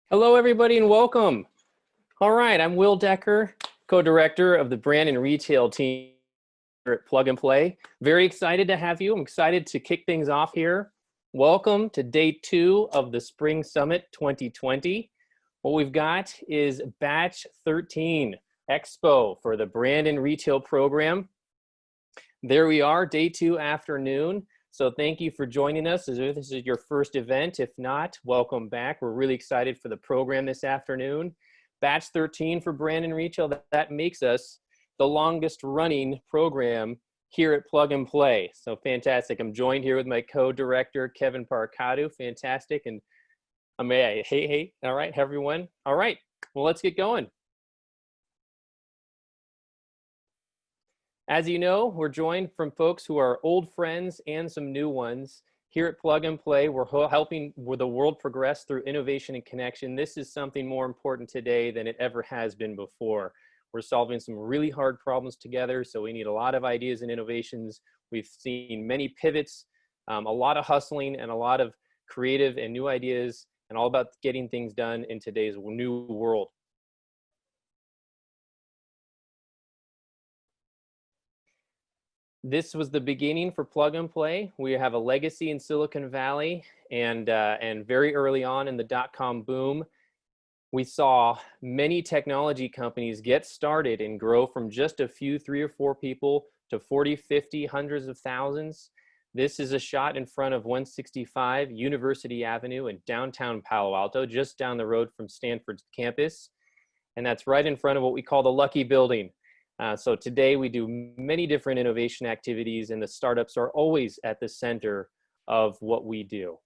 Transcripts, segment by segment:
Hello, everybody, and welcome. All right, I'm Will Decker, co-director of the brand and retail team here at Plug and Play. Very excited to have you. I'm excited to kick things off here. Welcome to day 2 of the Spring Summit 2020. What we've got is Batch 13 Expo for the brand and retail program. There we are, day 2 afternoon. So thank you for joining us. If this is your first event, if not, welcome back. We're really excited for the program this afternoon. Batch 13 for brand and retail, that makes us the longest running program here at Plug and Play. So fantastic. I'm joined here with my co-director, Kevin Parcatu. Fantastic. And hey, all right, everyone. All right, well, let's get going. As you know, we're joined from folks who are old friends and some new ones. Here at Plug and Play, we're helping the world progress through innovation and connection. This is something more important today than it ever has been before. We're solving some really hard problems together, so we need a lot of ideas and innovations. We've seen many pivots, a lot of hustling, and a lot of creative and new ideas, and all about getting things done in today's new world. This was the beginning for Plug and Play. We have a legacy in Silicon Valley, and very early on in the dot-com boom, we saw many technology companies get started and grow from just a few, 3 or 4 people to 40, 50, hundreds of thousands. This is a shot in front of 165 University Avenue in downtown Palo Alto, just down the road from Stanford's campus. And that's right in front of what we call the Lucky Building. So today we do many different innovation activities, and the startups are always at the center of what we do.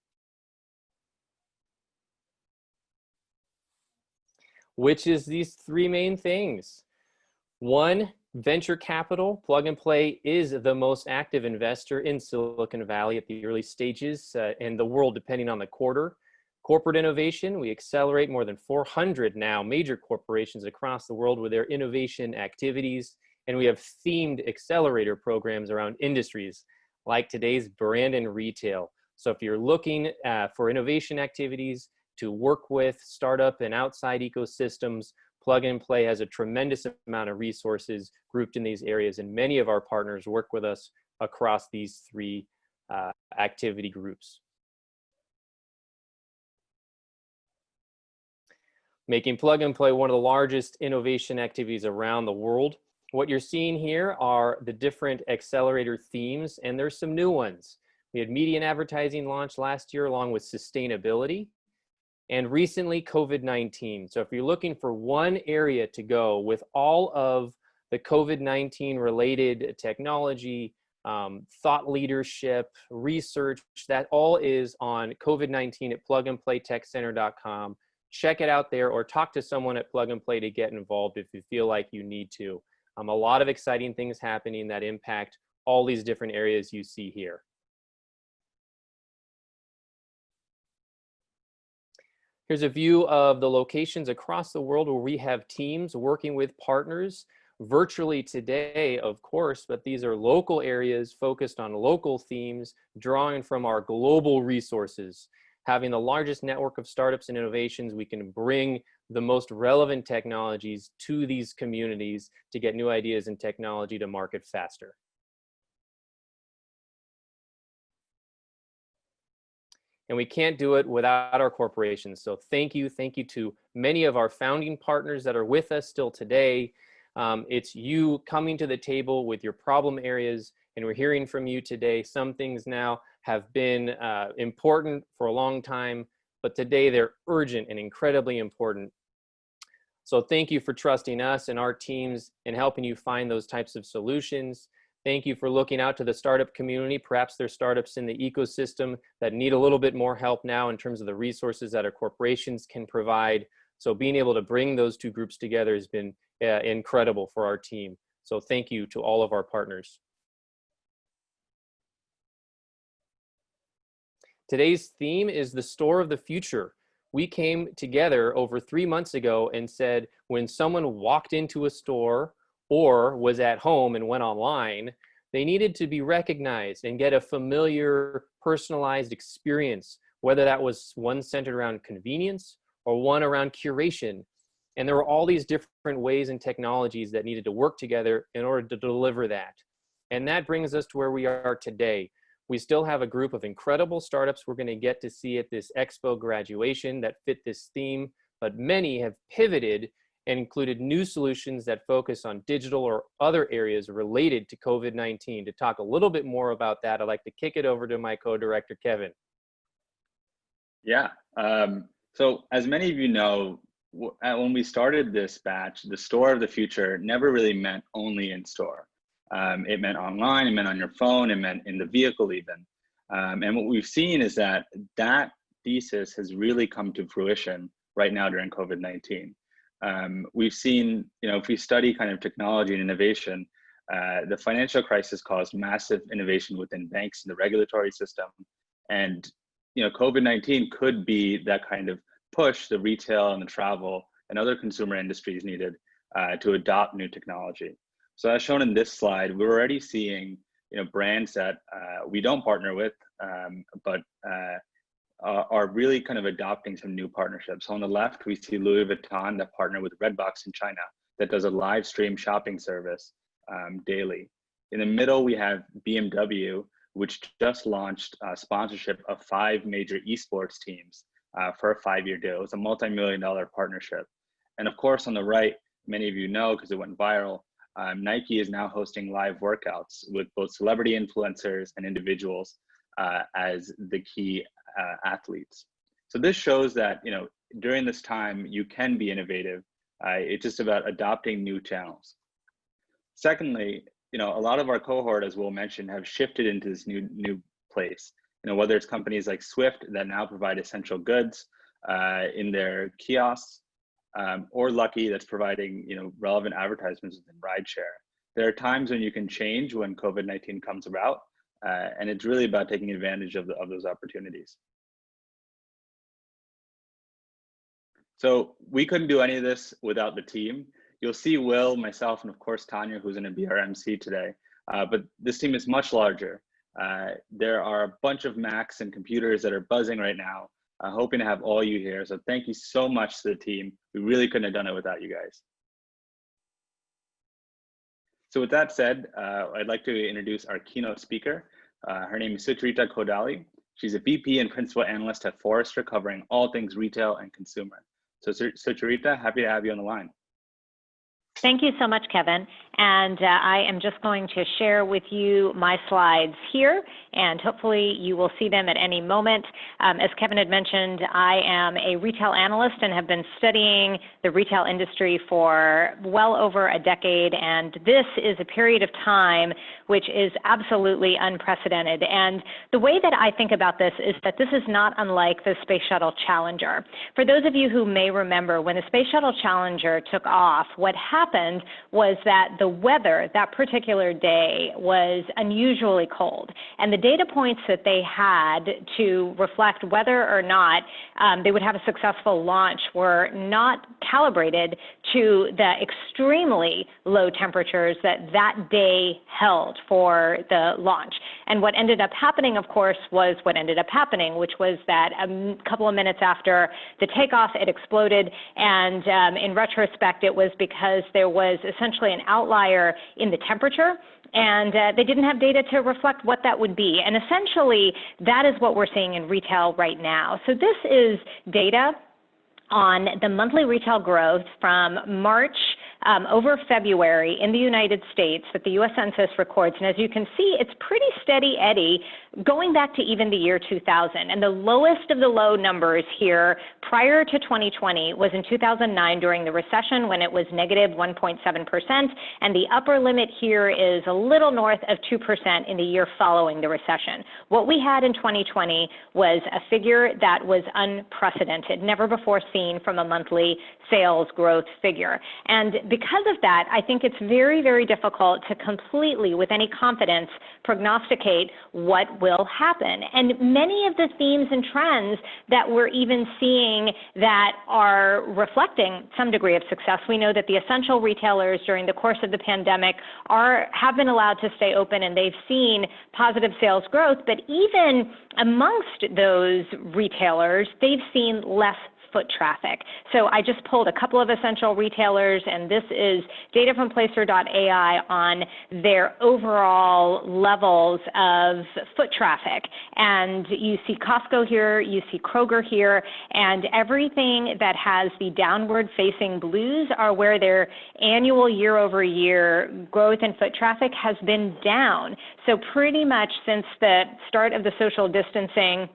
Which is these 3 main things. 1, venture capital. Plug and Play is the most active investor in Silicon Valley at the early stages in the world, depending on the quarter. Corporate innovation, we accelerate more than 400 now major corporations across the world with their innovation activities, and we have themed accelerator programs around industries like today's brand and retail. So if you're looking for innovation activities to work with startup and outside ecosystems, Plug and Play has a tremendous amount of resources grouped in these areas, and many of our partners work with us across these 3 activity groups. Making Plug and Play one of the largest innovation activities around the world. What you're seeing here are the different accelerator themes, and there's some new ones. We had media and advertising launch last year along with sustainability, and recently COVID-19. So if you're looking for one area to go with all of the COVID-19 related technology, thought leadership, research, that all is on COVID-19 at plugandplaytechcenter.com. Check it out there, or talk to someone at Plug and Play to get involved if you feel like you need to. A lot of exciting things happening that impact all these different areas you see here. Here's a view of the locations across the world where we have teams working with partners virtually today, of course, but these are local areas focused on local themes, drawing from our global resources. Having the largest network of startups and innovations, we can bring the most relevant technologies to these communities to get new ideas and technology to market faster. And we can't do it without our corporations. So thank you to many of our founding partners that are with us still today. It's you coming to the table with your problem areas, and we're hearing from you today. Some things now have been important for a long time, but today they're urgent and incredibly important. So thank you for trusting us and our teams in helping you find those types of solutions. Thank you for looking out to the startup community. Perhaps there's startups in the ecosystem that need a little bit more help now in terms of the resources that our corporations can provide. So being able to bring those 2 groups together has been incredible for our team. So thank you to all of our partners. Today's theme is the store of the future. We came together over 3 months ago and said, when someone walked into a store or was at home and went online, they needed to be recognized and get a familiar, personalized experience, whether that was one centered around convenience or one around curation. And there were all these different ways and technologies that needed to work together in order to deliver that. And that brings us to where we are today. We still have a group of incredible startups we're going to get to see at this Expo graduation that fit this theme, but many have pivoted and included new solutions that focus on digital or other areas related to COVID-19. To talk a little bit more about that, I'd like to kick it over to my co-director, Kevin. Yeah, so as many of you know, when we started this batch, the store of the future never really meant only in store. It meant online, it meant on your phone, it meant in the vehicle even. And what we've seen is that that thesis has really come to fruition right now during COVID-19. We've seen, if we study kind of technology and innovation, the financial crisis caused massive innovation within banks and the regulatory system. And COVID-19 could be that kind of push the retail and the travel and other consumer industries needed to adopt new technology. So as shown in this slide, we're already seeing brands that we don't partner with, but are really kind of adopting some new partnerships. So on the left, we see Louis Vuitton that partner with Redbox in China that does a live stream shopping service daily. In the middle, we have BMW, which just launched sponsorship of 5 major esports teams for a 5-year deal. It's a multi-million-dollar partnership. And of course, on the right, many of you know, because it went viral, Nike is now hosting live workouts with both celebrity influencers and individuals as the key athletes. So this shows that, during this time, you can be innovative. It's just about adopting new channels. Secondly, a lot of our cohort, as Will mentioned, have shifted into this new place. Whether it's companies like Swift that now provide essential goods in their kiosks, or Lucky that's providing relevant advertisements within rideshare. There are times when you can change when COVID-19 comes about, and it's really about taking advantage of those opportunities. So we couldn't do any of this without the team. You'll see Will, myself, and of course Tanya, who's going to be our MC today. But this team is much larger. There are a bunch of Macs and computers that are buzzing right now, hoping to have all you here. So thank you so much to the team. We really couldn't have done it without you guys. So with that said, I'd like to introduce our keynote speaker. Her name is Sucharita Kodali. She's a VP and Principal Analyst at Forrester, covering all things retail and consumer. So Sucharita, happy to have you on the line. Thank you so much, Kevin. And I am just going to share with you my slides here, and hopefully you will see them at any moment. As Kevin had mentioned, I am a retail analyst and have been studying the retail industry for well over a decade, and this is a period of time which is absolutely unprecedented. And the way that I think about this is that this is not unlike the Space Shuttle Challenger. For those of you who may remember, when the Space Shuttle Challenger took off, what happened was that the weather that particular day was unusually cold. And the data points that they had to reflect whether or not they would have a successful launch were not calibrated to the extremely low temperatures that day held for the launch. And what ended up happening, of course, was what ended up happening, which was that a couple of minutes after the takeoff, it exploded. And in retrospect, it was because there was essentially an outlier in the temperature, and they didn't have data to reflect what that would be. And essentially, that is what we're seeing in retail right now. So this is data on the monthly retail growth from March over February in the United States that the U.S. Census records. And as you can see, it's pretty steady eddy going back to even the year 2000. And the lowest of the low numbers here prior to 2020 was in 2009 during the recession when it was negative 1.7%. And the upper limit here is a little north of 2% in the year following the recession. What we had in 2020 was a figure that was unprecedented, never before seen from a monthly sales growth figure. And because of that, I think it's very, very difficult to completely, with any confidence, prognosticate what will happen. And many of the themes and trends that we're even seeing that are reflecting some degree of success, we know that the essential retailers during the course of the pandemic have been allowed to stay open, and they've seen positive sales growth. But even amongst those retailers, they've seen less foot traffic. So I just pulled a couple of essential retailers, and this is data from Placer.ai on their overall levels of foot traffic. And you see Costco here, you see Kroger here, and everything that has the downward facing blues are where their annual year-over-year growth in foot traffic has been down. So pretty much since the start of the social distancing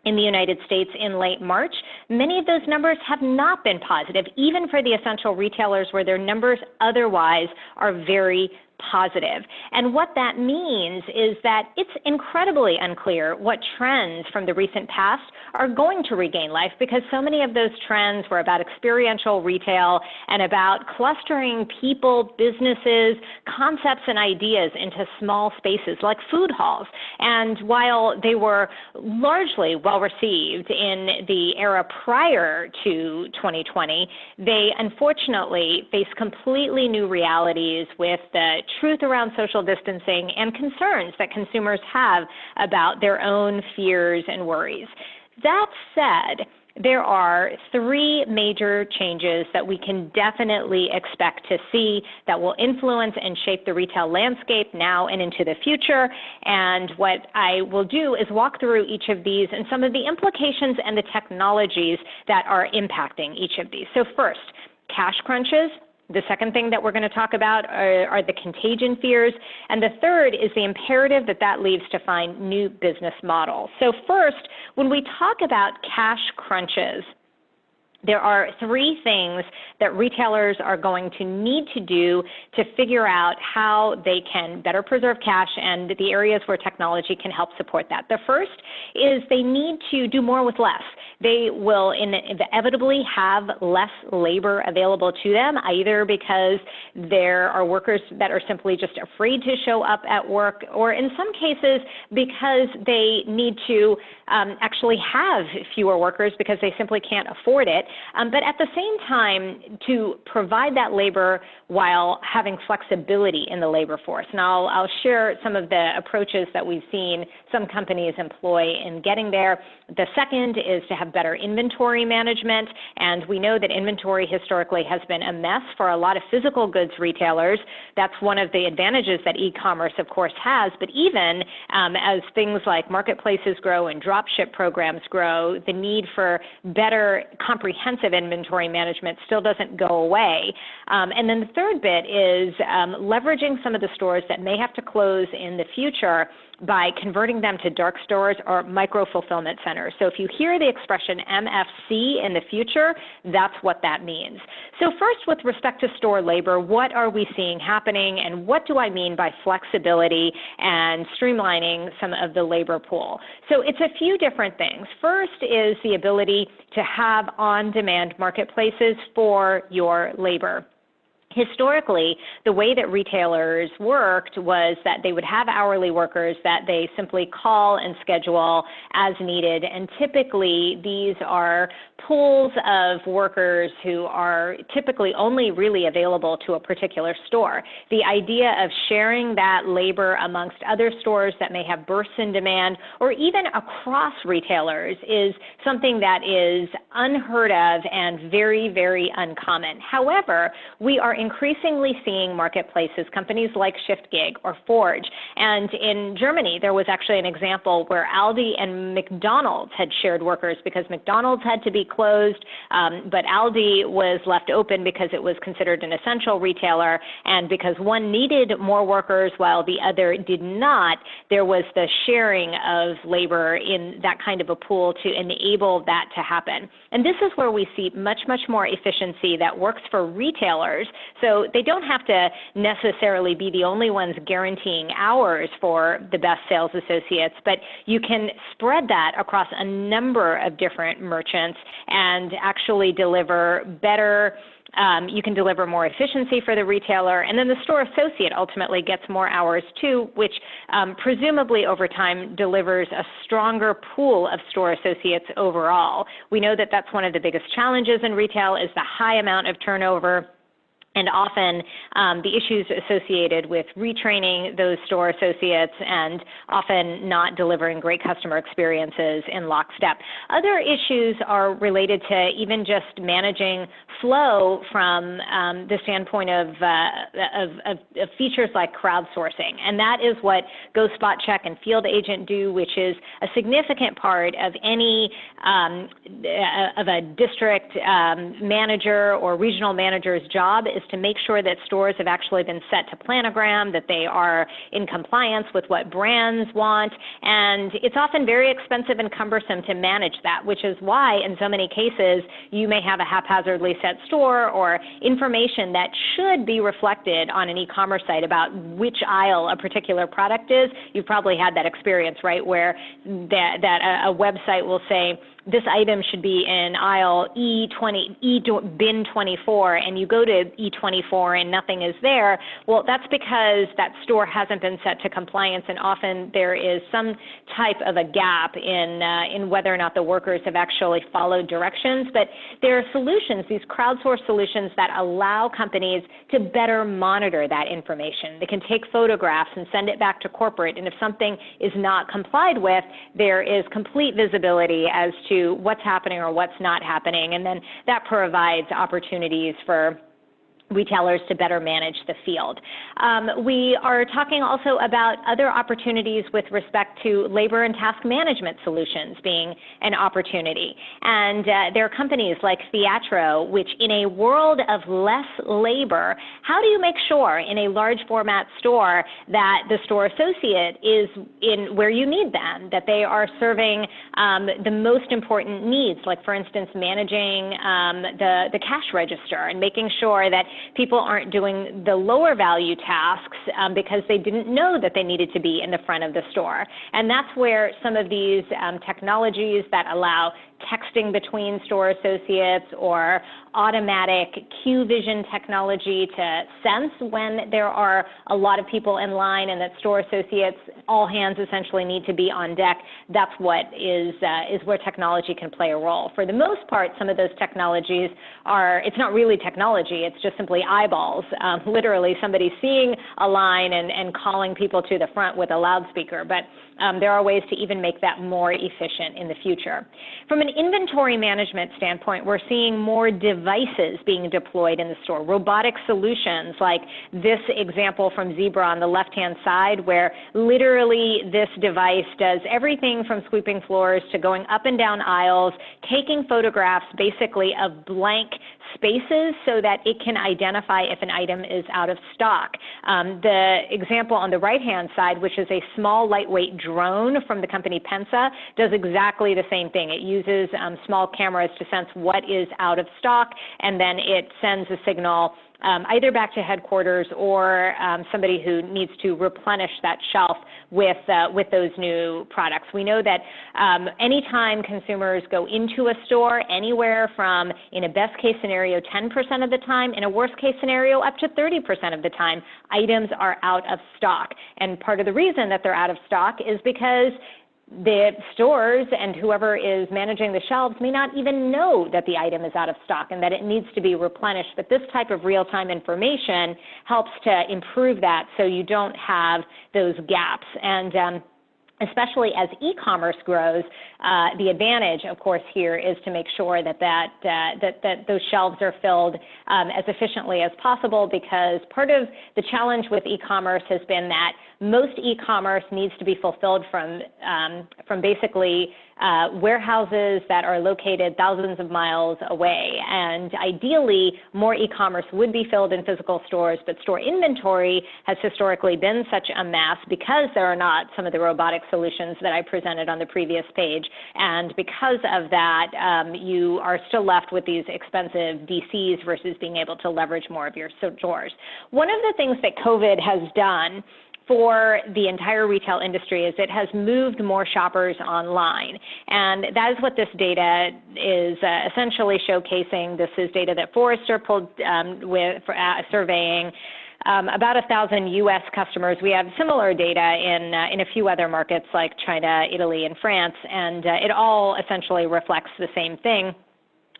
in the United States in late March, many of those numbers have not been positive, even for the essential retailers where their numbers otherwise are very positive. And what that means is that it's incredibly unclear what trends from the recent past are going to regain life, because so many of those trends were about experiential retail and about clustering people, businesses, concepts, and ideas into small spaces like food halls. And while they were largely well received in the era prior to 2020, they unfortunately face completely new realities with the truth around social distancing and concerns that consumers have about their own fears and worries. That said, there are three major changes that we can definitely expect to see that will influence and shape the retail landscape now and into the future. And what I will do is walk through each of these and some of the implications and the technologies that are impacting each of these. So first, cash crunches. The second thing that we're going to talk about are the contagion fears. And the third is the imperative that leaves to find new business models. So first, when we talk about cash crunches, there are three things that retailers are going to need to do to figure out how they can better preserve cash and the areas where technology can help support that. The first is they need to do more with less. They will inevitably have less labor available to them, either because there are workers that are simply just afraid to show up at work, or in some cases because they need to actually have fewer workers because they simply can't afford it. But at the same time, to provide that labor while having flexibility in the labor force. And I'll share some of the approaches that we've seen some companies employ in getting there. The second is to have better inventory management. And we know that inventory historically has been a mess for a lot of physical goods retailers. That's one of the advantages that e-commerce, of course, has. But even as things like marketplaces grow and dropship programs grow, the need for better comprehensive inventory management still doesn't go away. And then the third bit is leveraging some of the stores that may have to close in the future by converting them to dark stores or micro-fulfillment centers. So if you hear the expression MFC in the future, that's what that means. So first, with respect to store labor, what are we seeing happening, and what do I mean by flexibility and streamlining some of the labor pool? So it's a few different things. First is the ability to have on-demand marketplaces for your labor. Historically, the way that retailers worked was that they would have hourly workers that they simply call and schedule as needed. And typically, these are pools of workers who are typically only really available to a particular store. The idea of sharing that labor amongst other stores that may have bursts in demand, or even across retailers, is something that is unheard of and very, very uncommon. However, we are increasingly seeing marketplaces, companies like ShiftGig or Forge. And in Germany, there was actually an example where Aldi and McDonald's had shared workers because McDonald's had to be closed, but Aldi was left open because it was considered an essential retailer. And because one needed more workers while the other did not, there was the sharing of labor in that kind of a pool to enable that to happen. And this is where we see much, much more efficiency that works for retailers. So they don't have to necessarily be the only ones guaranteeing hours for the best sales associates, but you can spread that across a number of different merchants and actually deliver better. You can deliver more efficiency for the retailer, and then the store associate ultimately gets more hours too, which presumably over time delivers a stronger pool of store associates overall. We know that that's one of the biggest challenges in retail is the high amount of turnover. and often the issues associated with retraining those store associates and often not delivering great customer experiences in lockstep. Other issues are related to even just managing flow from the standpoint of features like crowdsourcing. And that is what Go Spot Check and Field Agent do, which is a significant part of any of a district manager or regional manager's job is to make sure that stores have actually been set to planogram, that they are in compliance with what brands want, and it's often very expensive and cumbersome to manage that, which is why in so many cases you may have a haphazardly set store or information that should be reflected on an e-commerce site about which aisle a particular product is. You've probably had that experience, right, where a website will say, this item should be in aisle bin 24, and you go to E24 and nothing is there. Well, that's because that store hasn't been set to compliance, and often there is some type of a gap in whether or not the workers have actually followed directions. But there are solutions, these crowdsourced solutions, that allow companies to better monitor that information. They can take photographs and send it back to corporate, and if something is not complied with, there is complete visibility as to what's happening or what's not happening, and then that provides opportunities for retailers to better manage the field. We are talking also about other opportunities with respect to labor and task management solutions being an opportunity. And there are companies like Theatro, which in a world of less labor, how do you make sure in a large format store that the store associate is in where you need them, that they are serving the most important needs, like for instance, managing the cash register and making sure that people aren't doing the lower value tasks because they didn't know that they needed to be in the front of the store. And that's where some of these technologies that allow texting between store associates or automatic queue vision technology to sense when there are a lot of people in line and that store associates, all hands essentially need to be on deck. That's what is where technology can play a role. For the most part, some of those technologies are, it's not really technology, it's just simply eyeballs. Literally somebody seeing a line and calling people to the front with a loudspeaker. But there are ways to even make that more efficient in the future. From an inventory management standpoint, we're seeing more devices being deployed in the store. Robotic solutions like this example from Zebra on the left-hand side, where literally this device does everything from sweeping floors to going up and down aisles, taking photographs basically of blank spaces so that it can identify if an item is out of stock. The example on the right-hand side, which is a small, lightweight drone from the company Pensa, does exactly the same thing. It uses small cameras to sense what is out of stock, and then it sends a signal either back to headquarters or somebody who needs to replenish that shelf with those new products. We know that anytime consumers go into a store, anywhere from, in a best case scenario, 10% of the time, in a worst case scenario, up to 30% of the time, items are out of stock. And part of the reason that they're out of stock is because the stores and whoever is managing the shelves may not even know that the item is out of stock and that it needs to be replenished. But this type of real-time information helps to improve that so you don't have those gaps. And especially as e-commerce grows, the advantage, of course, here is to make sure that those shelves are filled as efficiently as possible, because part of the challenge with e-commerce has been that most e-commerce needs to be fulfilled from basically warehouses that are located thousands of miles away. And ideally, more e-commerce would be filled in physical stores, but store inventory has historically been such a mess because there are not some of the robotic solutions that I presented on the previous page. And because of that, you are still left with these expensive DCs versus being able to leverage more of your stores. One of the things that COVID has done for the entire retail industry is it has moved more shoppers online. And that is what this data is essentially showcasing. This is data that Forrester pulled for surveying about 1,000 U.S. customers. We have similar data in a few other markets like China, Italy, and France, and it all essentially reflects the same thing,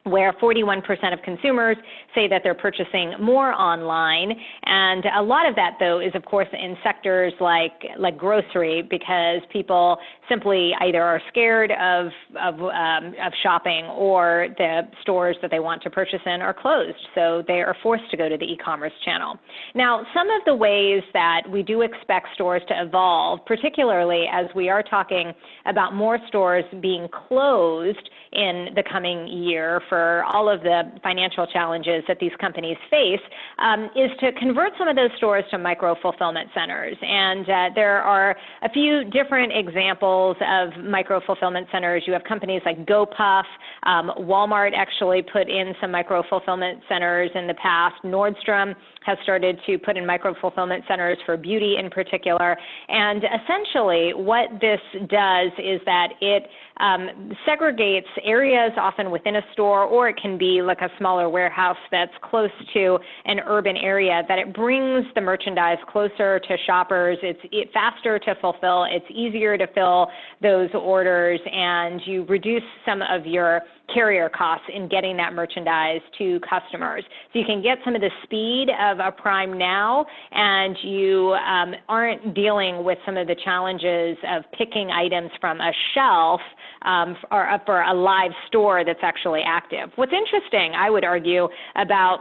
where 41% of consumers say that they're purchasing more online. And a lot of that, though, is, of course, in sectors like grocery, because people simply either are scared of shopping, or the stores that they want to purchase in are closed, so they are forced to go to the e-commerce channel. Now, some of the ways that we do expect stores to evolve, particularly as we are talking about more stores being closed in the coming year for all of the financial challenges that these companies face, is to convert some of those stores to micro-fulfillment centers. And there are a few different examples of micro-fulfillment centers. You have companies like GoPuff. Walmart actually put in some micro-fulfillment centers in the past. Nordstrom has started to put in micro-fulfillment centers for beauty in particular. And essentially what this does is that it segregates areas often within a store, or it can be like a smaller warehouse that's close to an urban area, that it brings the merchandise closer to shoppers. It's faster to fulfill. It's easier to fill those orders, and you reduce some of your carrier costs in getting that merchandise to customers. So you can get some of the speed of a Prime Now, and you aren't dealing with some of the challenges of picking items from a shelf or for a live store that's actually active. What's interesting, I would argue, about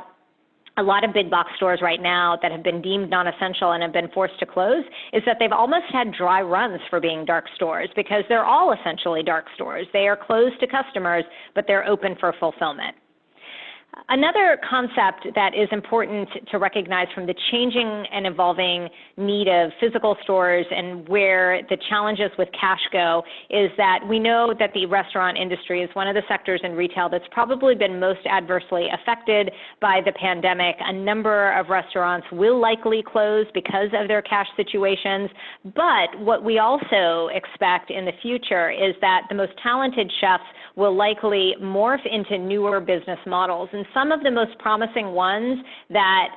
a lot of big box stores right now that have been deemed non-essential and have been forced to close is that they've almost had dry runs for being dark stores, because they're all essentially dark stores. They are closed to customers, but they're open for fulfillment. Another concept that is important to recognize from the changing and evolving need of physical stores and where the challenges with cash go is that we know that the restaurant industry is one of the sectors in retail that's probably been most adversely affected by the pandemic. A number of restaurants will likely close because of their cash situations. But what we also expect in the future is that the most talented chefs will likely morph into newer business models. And some of the most promising ones that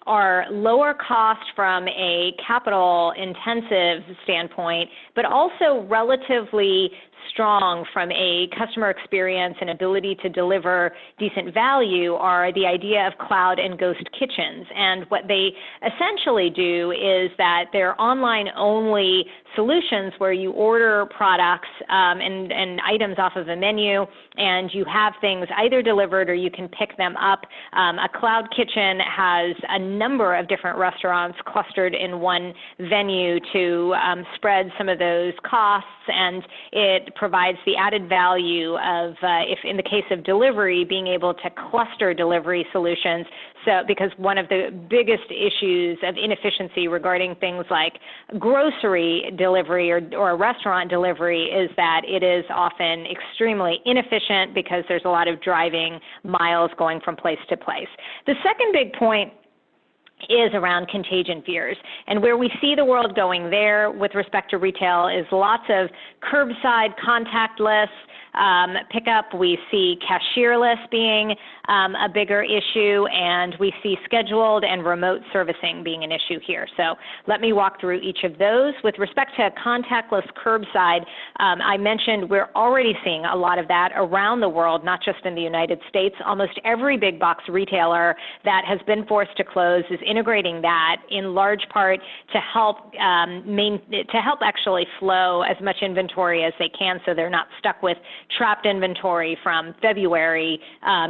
are lower cost from a capital intensive standpoint, but also relatively strong from a customer experience and ability to deliver decent value, are the idea of cloud and ghost kitchens. And what they essentially do is that they're online only solutions where you order products and items off of a menu, and you have things either delivered or you can pick them up. A cloud kitchen has a number of different restaurants clustered in one venue to spread some of those costs, and it provides the added value of, if in the case of delivery, being able to cluster delivery solutions. So, because one of the biggest issues of inefficiency regarding things like grocery delivery or restaurant delivery is that it is often extremely inefficient because there's a lot of driving miles going from place to place. The second big point is around contagion fears. And where we see the world going there with respect to retail is lots of curbside, contactless pickup. We see cashierless being a bigger issue, and we see scheduled and remote servicing being an issue here. So let me walk through each of those. With respect to contactless curbside, I mentioned we're already seeing a lot of that around the world, not just in the United States. Almost every big box retailer that has been forced to close is integrating that in large part to help actually flow as much inventory as they can, so they're not stuck with trapped inventory from February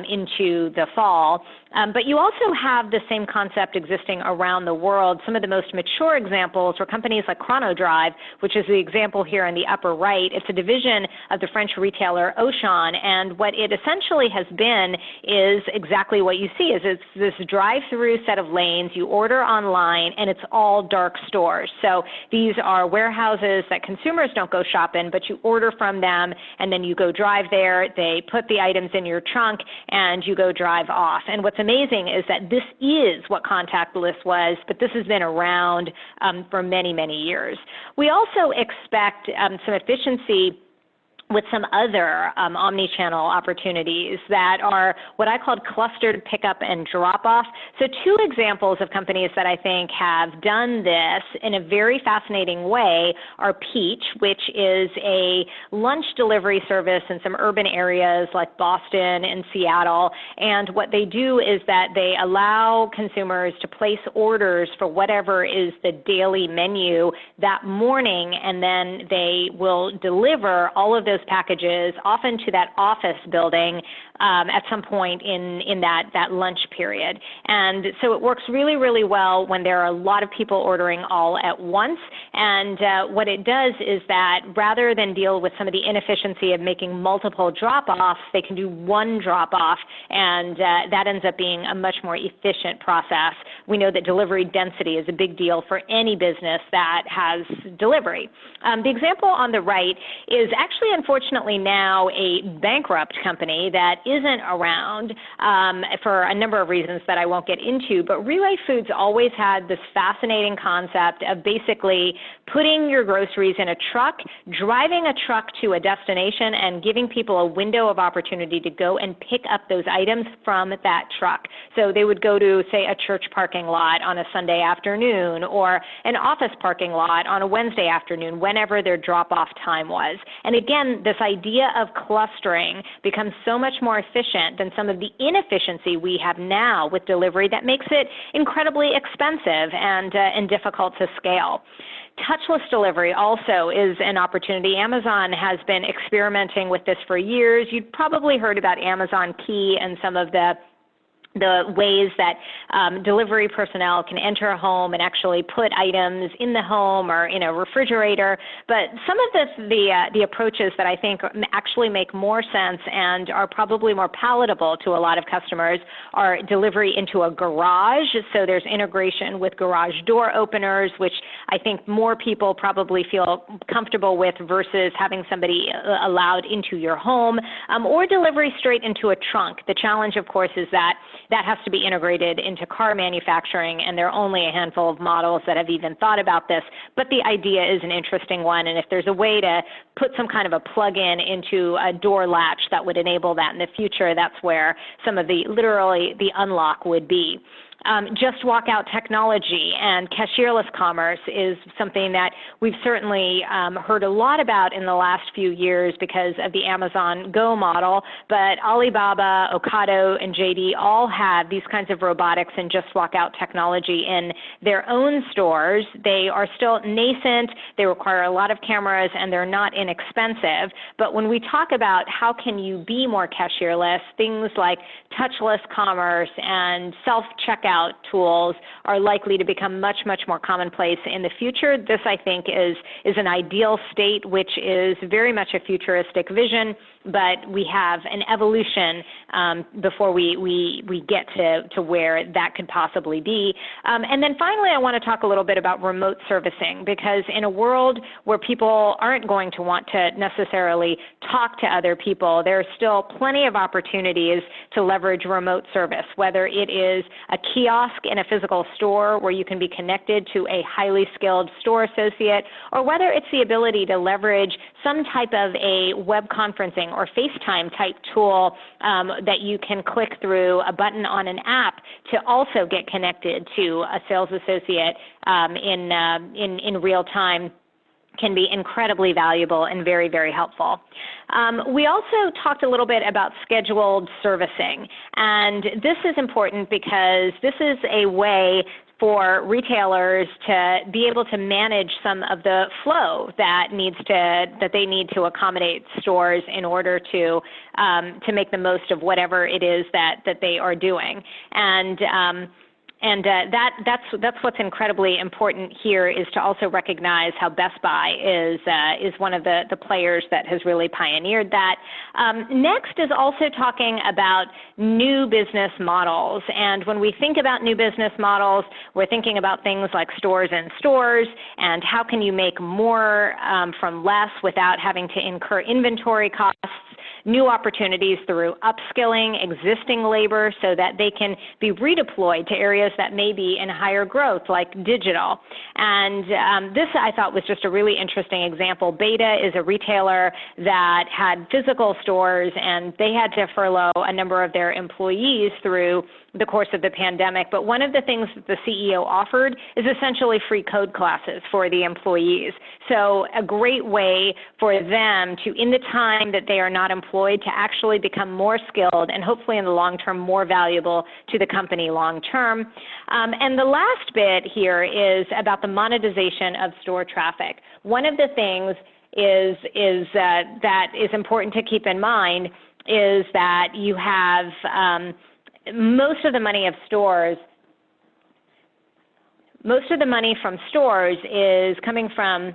into the fall. But you also have the same concept existing around the world. Some of the most mature examples are companies like Chronodrive, which is the example here in the upper right. It's a division of the French retailer Auchan, and what it essentially has been is exactly what you see. Is it's this drive-through set of lanes. You order online, and it's all dark stores. So these are warehouses that consumers don't go shop in, but you order from them, and then you go drive there. They put the items in your trunk, and you go drive off. And what's amazing is that this is what contactless was, but this has been around for many, many years. We also expect some efficiency with some other omni-channel opportunities that are what I called clustered pickup and drop-off. So two examples of companies that I think have done this in a very fascinating way are Peach, which is a lunch delivery service in some urban areas like Boston and Seattle. And what they do is that they allow consumers to place orders for whatever is the daily menu that morning, and then they will deliver all of those packages often to that office building at some point in that lunch period. And so it works really, really well when there are a lot of people ordering all at once. And what it does is that rather than deal with some of the inefficiency of making multiple drop-offs, they can do one drop-off, and that ends up being a much more efficient process. We know that delivery density is a big deal for any business that has delivery. The example on the right is actually, unfortunately, now a bankrupt company that isn't around for a number of reasons that I won't get into, but Relay Foods always had this fascinating concept of basically putting your groceries in a truck, driving a truck to a destination, and giving people a window of opportunity to go and pick up those items from that truck. So they would go to, say, a church parking lot on a Sunday afternoon or an office parking lot on a Wednesday afternoon, whenever their drop-off time was. And again, this idea of clustering becomes so much more efficient than some of the inefficiency we have now with delivery that makes it incredibly expensive and difficult to scale. Touchless delivery also is an opportunity. Amazon has been experimenting with this for years. You've probably heard about Amazon Key and some of the ways that delivery personnel can enter a home and actually put items in the home or in a refrigerator. But some of the approaches that I think actually make more sense and are probably more palatable to a lot of customers are delivery into a garage. So there's integration with garage door openers, which I think more people probably feel comfortable with versus having somebody allowed into your home, or delivery straight into a trunk. The challenge, of course, is that has to be integrated into car manufacturing, and there are only a handful of models that have even thought about this. But the idea is an interesting one, and if there's a way to put some kind of a plug-in into a door latch that would enable that in the future, that's where some of literally the unlock would be. Just walk out technology and cashierless commerce is something that we've certainly heard a lot about in the last few years because of the Amazon Go model, but Alibaba, Ocado, and JD all have these kinds of robotics and just walk out technology in their own stores. They are still nascent, they require a lot of cameras, and they're not inexpensive. But when we talk about how can you be more cashierless, things like touchless commerce and self-checkout tools are likely to become much, much more commonplace in the future. This, I think, is an ideal state, which is very much a futuristic vision, but we have an evolution before we get to where that could possibly be. And then finally, I want to talk a little bit about remote servicing, because in a world where people aren't going to want to necessarily talk to other people, there are still plenty of opportunities to leverage remote service, whether it is a kiosk in a physical store where you can be connected to a highly skilled store associate, or whether it's the ability to leverage some type of a web conferencing or FaceTime type tool that you can click through a button on an app to also get connected to a sales associate in real time, can be incredibly valuable and very, very helpful. We also talked a little bit about scheduled servicing, and this is important because this is a way for retailers to be able to manage some of the flow that they need to accommodate stores in order to make the most of whatever it is that they are doing. And that's what's incredibly important here, is to also recognize how Best Buy is one of the players that has really pioneered that. Next is also talking about new business models. And when we think about new business models, we're thinking about things like stores in stores and how can you make more from less without having to incur inventory costs. new opportunities through upskilling existing labor so that they can be redeployed to areas that may be in higher growth, like digital. And this, I thought, was just a really interesting example. Beta is a retailer that had physical stores, and they had to furlough a number of their employees through the course of the pandemic. But one of the things that the CEO offered is essentially free code classes for the employees. So a great way for them to, in the time that they are not employed, to actually become more skilled and hopefully in the long term more valuable to the company long term. And the last bit here is about the monetization of store traffic. One of the things that is important to keep in mind is that you have most of the money from stores is coming from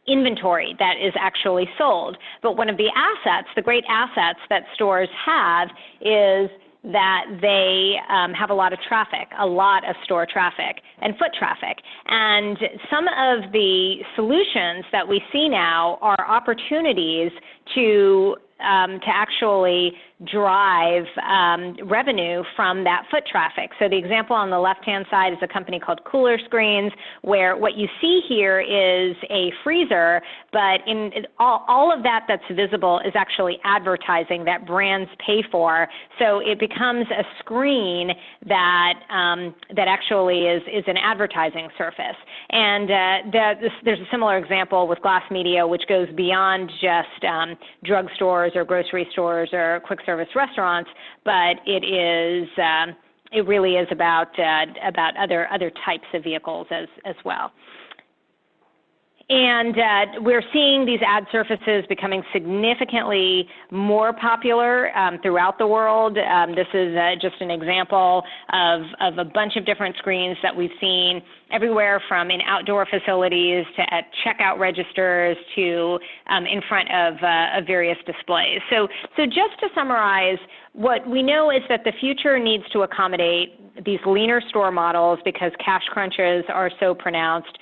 inventory that is actually sold. But one of the assets, the great assets that stores have, is that they have a lot of traffic, a lot of store traffic and foot traffic. And some of the solutions that we see now are opportunities to actually drive revenue from that foot traffic. So the example on the left-hand side is a company called Cooler Screens, where what you see here is a freezer, but in all of that that's visible is actually advertising that brands pay for. So it becomes a screen that actually is an advertising surface. And there's a similar example with glass media, which goes beyond just drugstores or grocery stores or quick service restaurants, but it really is about other types of vehicles as well. And we're seeing these ad surfaces becoming significantly more popular throughout the world. This is just an example of a bunch of different screens that we've seen everywhere from in outdoor facilities to at checkout registers to in front of various displays. So just to summarize, what we know is that the future needs to accommodate these leaner store models because cash crunches are so pronounced.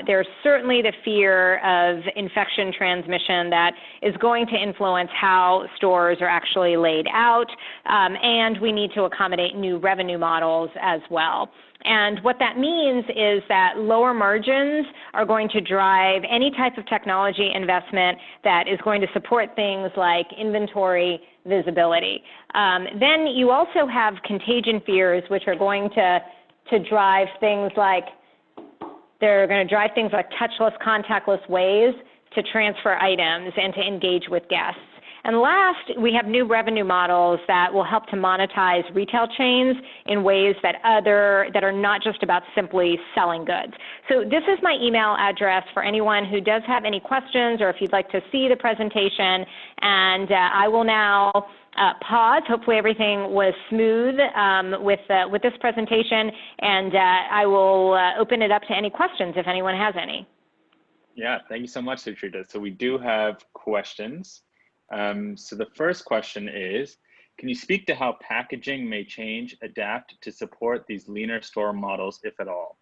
There's certainly the fear of infection transmission that is going to influence how stores are actually laid out, and we need to accommodate new revenue models as well. And what that means is that lower margins are going to drive any type of technology investment that is going to support things like inventory visibility. Then you also have contagion fears, which are going to drive things like, they're going to drive things like touchless, contactless ways to transfer items and to engage with guests. And last, we have new revenue models that will help to monetize retail chains in ways that are not just about simply selling goods. So this is my email address for anyone who does have any questions or if you'd like to see the presentation. And I will now pause. Hopefully everything was smooth with this presentation, and I will open it up to any questions if anyone has any. Yeah, thank you so much, Sutrita. So we do have questions. So the first question is, can you speak to how packaging may change, adapt to support these leaner store models, if at all?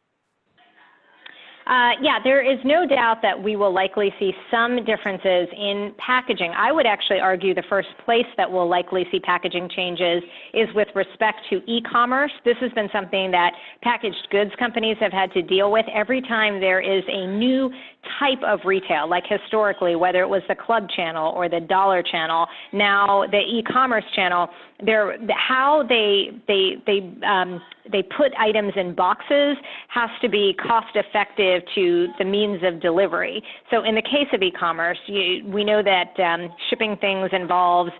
Yeah, there is no doubt that we will likely see some differences in packaging. I would actually argue the first place that we'll likely see packaging changes is with respect to e-commerce. This has been something that packaged goods companies have had to deal with every time there is a new type of retail, like historically, whether it was the club channel or the dollar channel, now the e-commerce channel. How they put items in boxes has to be cost effective to the means of delivery. So in the case of e-commerce, we know that shipping things involves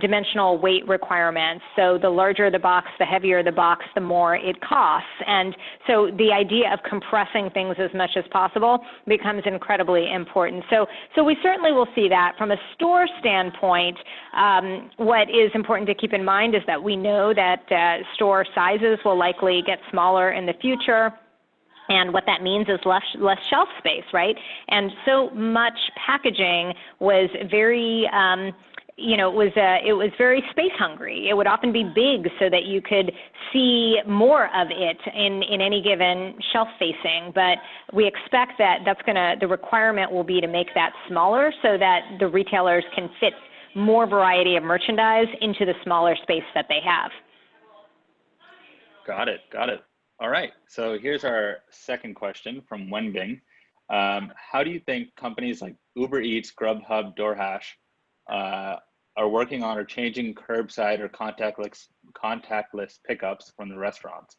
dimensional weight requirements. So the larger the box, the heavier the box, the more it costs. And so the idea of compressing things as much as possible becomes incredibly important. So we certainly will see that. From a store standpoint, what is important to keep in mind is that we know that store sizes will likely get smaller in the future. And what that means is less shelf space, right? And so much packaging was very, it was very space hungry. It would often be big so that you could see more of it in any given shelf facing. But we expect that the requirement will be to make that smaller so that the retailers can fit more variety of merchandise into the smaller space that they have. Got it. Got it. All right. So here's our second question from Wenbing. How do you think companies like Uber Eats, Grubhub, DoorDash are working on or changing curbside or contactless pickups from the restaurants?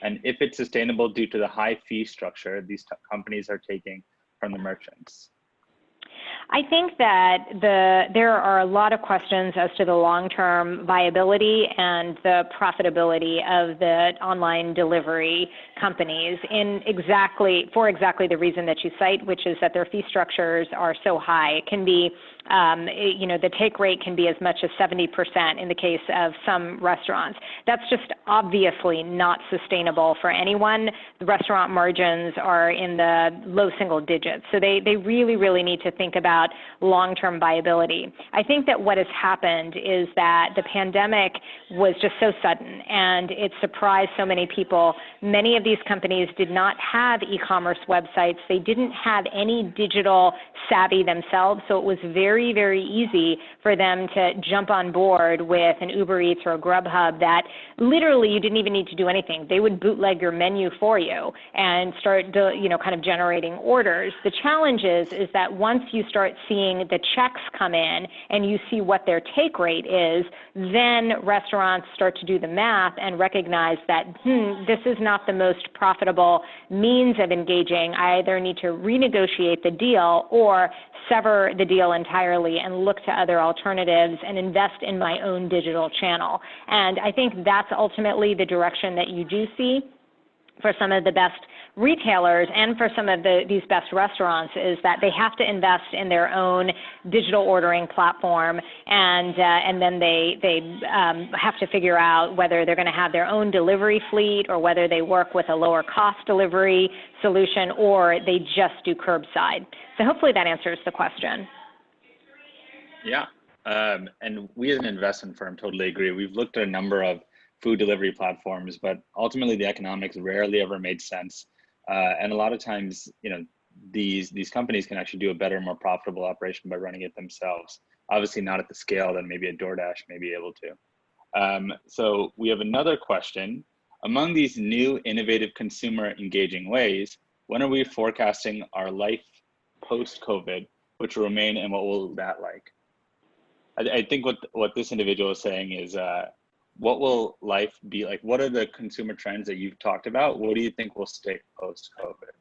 And if it's sustainable due to the high fee structure these companies are taking from the merchants? I think that there are a lot of questions as to the long-term viability and the profitability of the online delivery companies for exactly the reason that you cite, which is that their fee structures are so high. It can be, the take rate can be as much as 70% in the case of some restaurants. That's just obviously not sustainable for anyone. The restaurant margins are in the low single digits. So they really, really need to think about long-term viability. I think that what has happened is that the pandemic was just so sudden and it surprised so many people. Many of these companies did not have e-commerce websites. They didn't have any digital savvy themselves, so it was very, very easy for them to jump on board with an Uber Eats or a Grubhub that literally you didn't even need to do anything. They would bootleg your menu for you and start, kind of generating orders. The challenge is that once you start seeing the checks come in and you see what their take rate is, then restaurants start to do the math and recognize that, this is not the most profitable means of engaging. I either need to renegotiate the deal or sever the deal entirely and look to other alternatives and invest in my own digital channel. And I think that's ultimately the direction that you do see for some of the best retailers and for some of these best restaurants, is that they have to invest in their own digital ordering platform, and then they have to figure out whether they're going to have their own delivery fleet or whether they work with a lower cost delivery solution or they just do curbside. So hopefully that answers the question. Yeah, and we as an investment firm totally agree. We've looked at a number of food delivery platforms, but ultimately the economics rarely ever made sense. And a lot of times, these companies can actually do a better, more profitable operation by running it themselves. Obviously not at the scale that maybe a DoorDash may be able to. So we have another question. Among these new innovative consumer engaging ways, when are we forecasting our life post-COVID, which will remain, and what will that like? I think what this individual is saying is, what will life be like? What are the consumer trends that you've talked about? What do you think will stick post-COVID?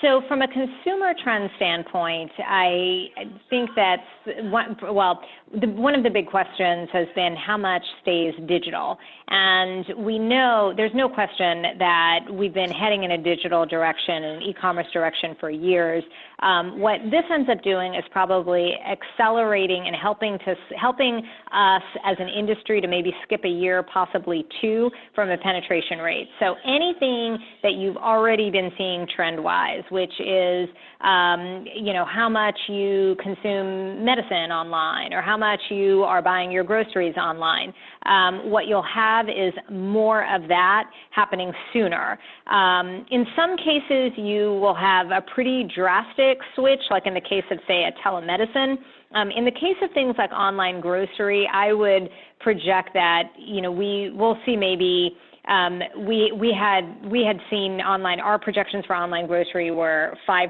So from a consumer trend standpoint, I think that's one of the big questions has been how much stays digital. And we know there's no question that we've been heading in a digital direction, an e-commerce direction for years. What this ends up doing is probably accelerating and helping us as an industry to maybe skip a year, possibly two, from a penetration rate. So anything that you've already been seeing trend-wise, which is, how much you consume medicine online or how much you are buying your groceries online. What you'll have is more of that happening sooner. In some cases, you will have a pretty drastic switch, like in the case of, say, a telemedicine. In the case of things like online grocery, I would project that, we will see maybe we had seen online, our projections for online grocery were 5%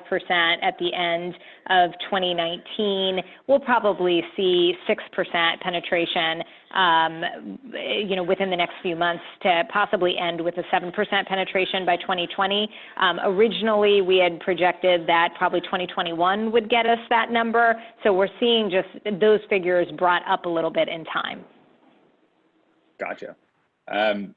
at the end of 2019. We'll probably see 6% penetration, within the next few months to possibly end with a 7% penetration by 2020. Originally, we had projected that probably 2021 would get us that number. So we're seeing just those figures brought up a little bit in time. Gotcha.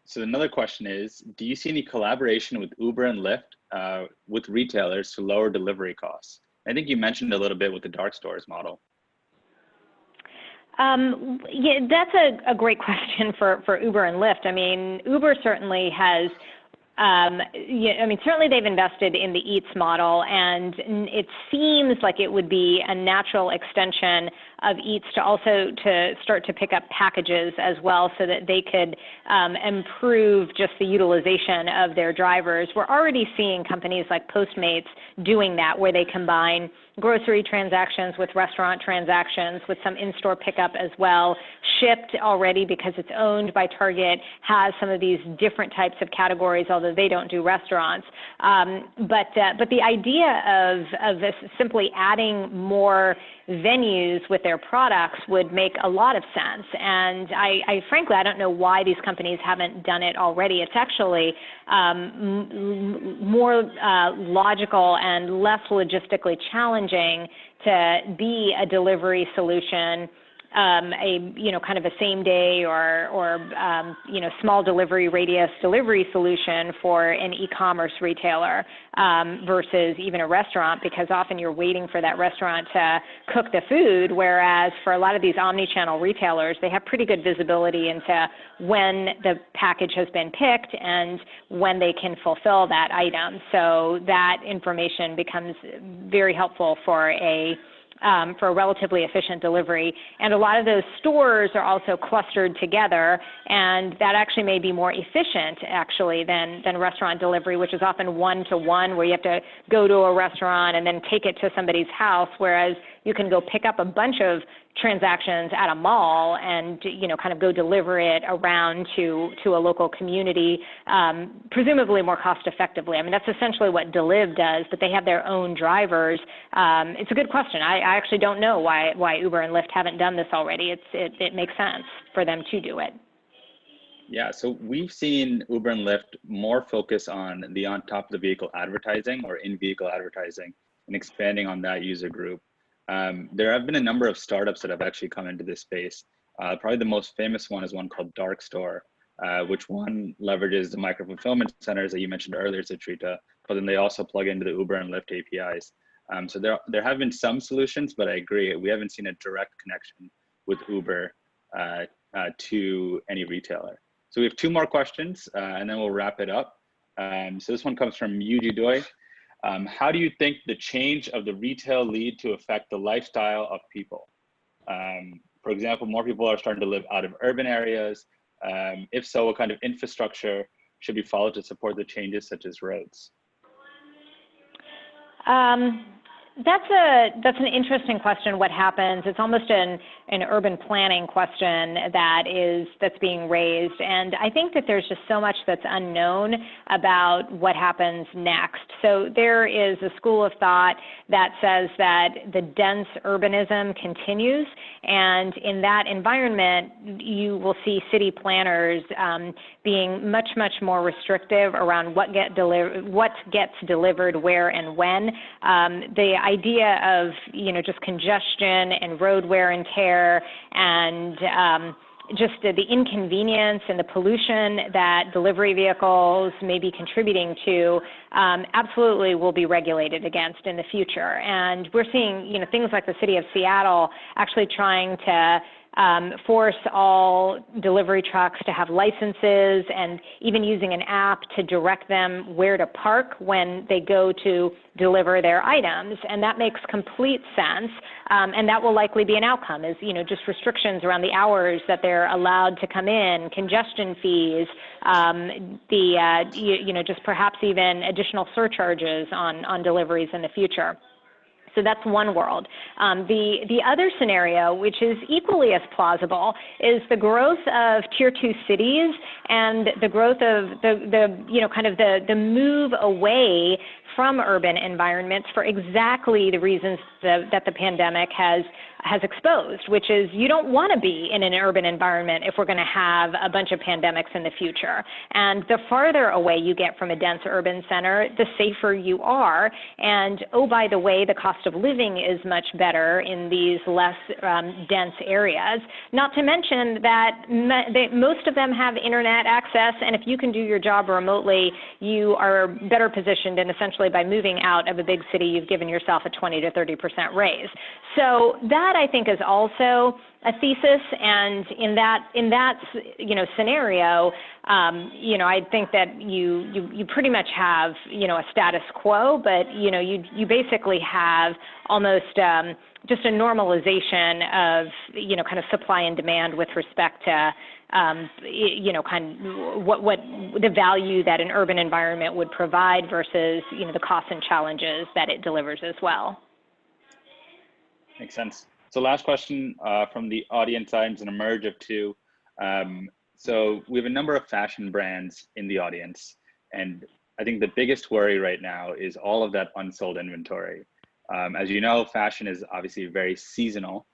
So another question is, do you see any collaboration with Uber and Lyft with retailers to lower delivery costs? I think you mentioned a little bit with the dark stores model. Yeah, that's a great question for Uber and Lyft. I mean, Uber certainly has, certainly they've invested in the Eats model, and it seems like it would be a natural extension of Eats to also to start to pick up packages as well so that they could improve just the utilization of their drivers. We're already seeing companies like Postmates doing that, where they combine grocery transactions, with restaurant transactions, with some in-store pickup as well. Shipped already, because it's owned by Target, has some of these different types of categories, although they don't do restaurants. But the idea of this simply adding more venues with their products would make a lot of sense. And I frankly, I don't know why these companies haven't done it already. It's actually more logical and less logistically challenging to be a delivery solution, kind of a same day or small delivery radius delivery solution for an e-commerce retailer versus even a restaurant, because often you're waiting for that restaurant to cook the food, whereas for a lot of these omnichannel retailers, they have pretty good visibility into when the package has been picked and when they can fulfill that item. So that information becomes very helpful for a relatively efficient delivery. And a lot of those stores are also clustered together, and that actually may be more efficient actually than restaurant delivery, which is often one-to-one, where you have to go to a restaurant and then take it to somebody's house, whereas you can go pick up a bunch of transactions at a mall and, kind of go deliver it around to a local community, presumably more cost effectively. I mean, that's essentially what Deliv does, but they have their own drivers. It's a good question. I actually don't know why Uber and Lyft haven't done this already. It makes sense for them to do it. Yeah, so we've seen Uber and Lyft more focus on the on top of the vehicle advertising or in-vehicle advertising and expanding on that user group. There have been a number of startups that have actually come into this space. Probably the most famous one is one called Dark Store, which one leverages the microfulfillment centers that you mentioned earlier, Sutrita, but then they also plug into the Uber and Lyft APIs. So there have been some solutions, but I agree, we haven't seen a direct connection with Uber to any retailer. So we have two more questions, and then we'll wrap it up. So this one comes from Yuji Doi. How do you think the change of the retail lead to affect the lifestyle of people? For example, more people are starting to live out of urban areas. If so, what kind of infrastructure should be followed to support the changes, such as roads? That's an interesting question. What happens? It's almost an urban planning question that's being raised, and I think that there's just so much that's unknown about what happens next. So there is a school of thought that says that the dense urbanism continues, and in that environment, you will see city planners being much more restrictive around what gets delivered where and when. The idea of just congestion and road wear and tear and just the inconvenience and the pollution that delivery vehicles may be contributing to absolutely will be regulated against in the future. And we're seeing things like the city of Seattle actually trying to force all delivery trucks to have licenses, and even using an app to direct them where to park when they go to deliver their items. And that makes complete sense. And that will likely be an outcome, is just restrictions around the hours that they're allowed to come in, congestion fees, just perhaps even additional surcharges on deliveries in the future. So that's one world. The other scenario, which is equally as plausible, is the growth of tier 2 cities and the growth of the move away from urban environments for exactly the reasons that the pandemic has exposed, which is you don't want to be in an urban environment if we're going to have a bunch of pandemics in the future. And the farther away you get from a dense urban center, the safer you are. And oh, by the way, the cost of living is much better in these less dense areas. Not to mention that most of them have internet access, and if you can do your job remotely, you are better positioned, and essentially by moving out of a big city, you've given yourself a 20 to 30% raise. So that, I think, is also a thesis, and in that scenario, I think that you pretty much have a status quo, but you basically have almost just a normalization of kind of supply and demand with respect to what the value that an urban environment would provide versus the costs and challenges that it delivers as well. Makes sense. So last question from the audience side, it's an emerge of two. So we have a number of fashion brands in the audience, and I think the biggest worry right now is all of that unsold inventory. As you know, fashion is obviously very seasonal.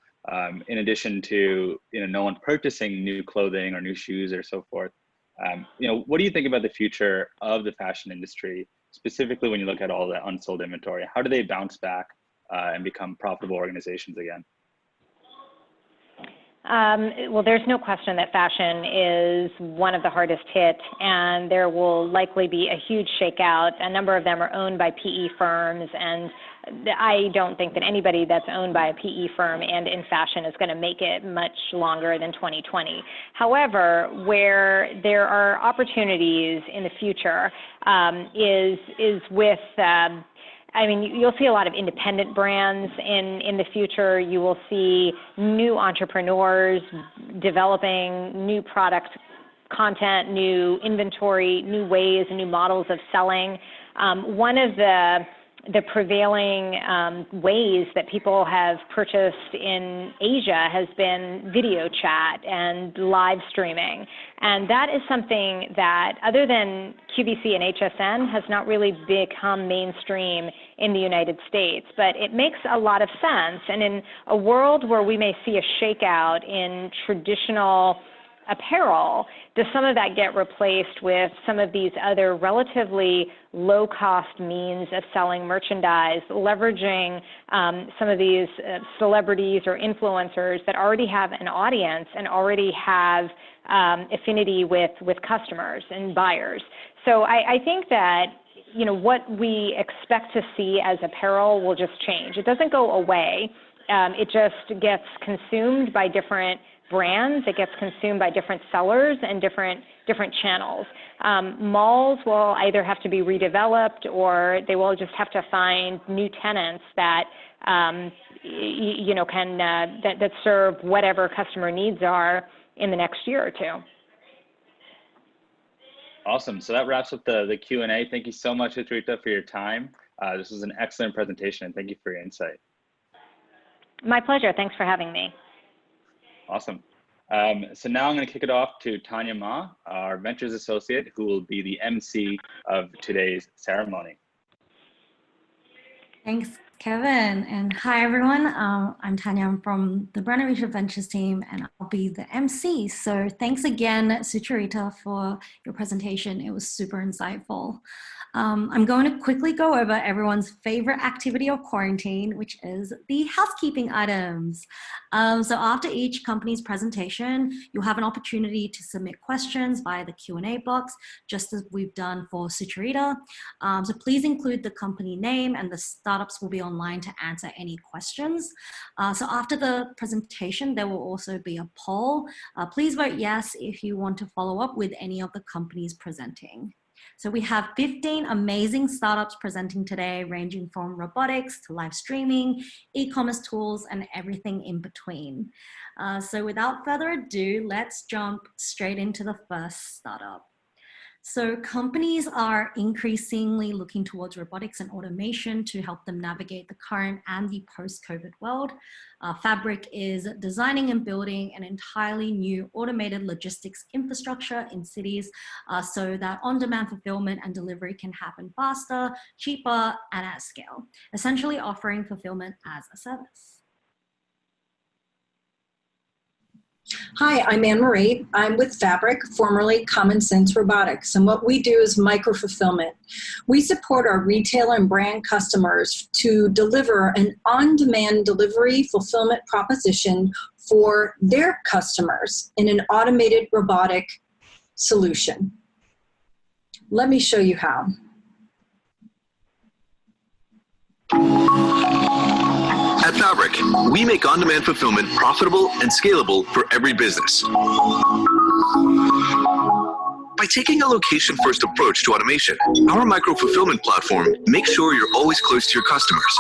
In addition to no one purchasing new clothing or new shoes or so forth. What do you think about the future of the fashion industry, specifically when you look at all the unsold inventory? How do they bounce back and become profitable organizations again? Well, there's no question that fashion is one of the hardest hit, and there will likely be a huge shakeout. A number of them are owned by PE firms, and I don't think that anybody that's owned by a PE firm and in fashion is going to make it much longer than 2020. However, where there are opportunities in the future is with you'll see a lot of independent brands in the future. You will see new entrepreneurs developing new product content, new inventory, new ways, new models of selling. One of the prevailing ways that people have purchased in Asia has been video chat and live streaming. And that is something that, other than QVC and HSN, has not really become mainstream in the United States. But it makes a lot of sense. And in a world where we may see a shakeout in traditional apparel, does some of that get replaced with some of these other relatively low-cost means of selling merchandise, leveraging some of these celebrities or influencers that already have an audience and already have affinity with customers and buyers? So I think that what we expect to see as apparel will just change. It doesn't go away. It just gets consumed by different brands. It gets consumed by different sellers and different channels. Malls will either have to be redeveloped, or they will just have to find new tenants that that serve whatever customer needs are in the next year or two. Awesome. So that wraps up the Q&A. Thank you so much, Chitrita, for your time. This was an excellent presentation, and thank you for your insight. My pleasure. Thanks for having me. Awesome. So now I'm going to kick it off to Tanya Ma, our Ventures Associate, who will be the MC of today's ceremony. Thanks, Kevin. And hi, everyone. I'm Tanya. I'm from the Brand and Retail Ventures team, and I'll be the MC. So thanks again, Sucharita, for your presentation. It was super insightful. I'm going to quickly go over everyone's favorite activity of quarantine, which is the housekeeping items. So after each company's presentation, you'll have an opportunity to submit questions via the Q&A box, just as we've done for Sucharita. So please include the company name, and the startups will be online to answer any questions. So after the presentation, there will also be a poll. Please vote yes if you want to follow up with any of the companies presenting. So we have 15 amazing startups presenting today, ranging from robotics to live streaming, e-commerce tools, and everything in between. So without further ado, let's jump straight into the first startup. So companies are increasingly looking towards robotics and automation to help them navigate the current and the post-COVID world. Fabric is designing and building an entirely new automated logistics infrastructure in cities so that on-demand fulfillment and delivery can happen faster, cheaper, and at scale, essentially offering fulfillment as a service. Hi, I'm Anne-Marie. I'm with Fabric, formerly Common Sense Robotics, and what we do is microfulfillment. We support our retail and brand customers to deliver an on-demand delivery fulfillment proposition for their customers in an automated robotic solution. Let me show you how. At Fabric, we make on-demand fulfillment profitable and scalable for every business. By taking a location-first approach to automation, our micro-fulfillment platform makes sure you're always close to your customers.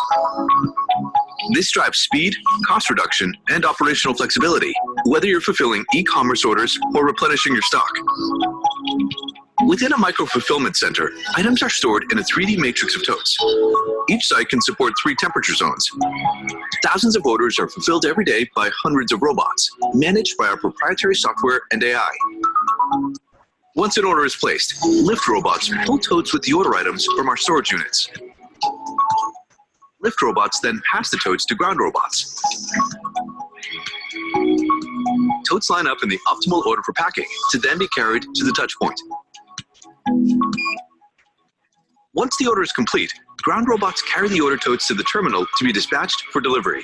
This drives speed, cost reduction, and operational flexibility, whether you're fulfilling e-commerce orders or replenishing your stock. Within a micro-fulfillment center, items are stored in a 3D matrix of totes. Each site can support 3 temperature zones. thousands of orders are fulfilled every day by hundreds of robots, managed by our proprietary software and AI. Once an order is placed, lift robots pull totes with the order items from our storage units. Lift robots then pass the totes to ground robots. Totes line up in the optimal order for packing to then be carried to the touch point. Once the order is complete, ground robots carry the order totes to the terminal to be dispatched for delivery.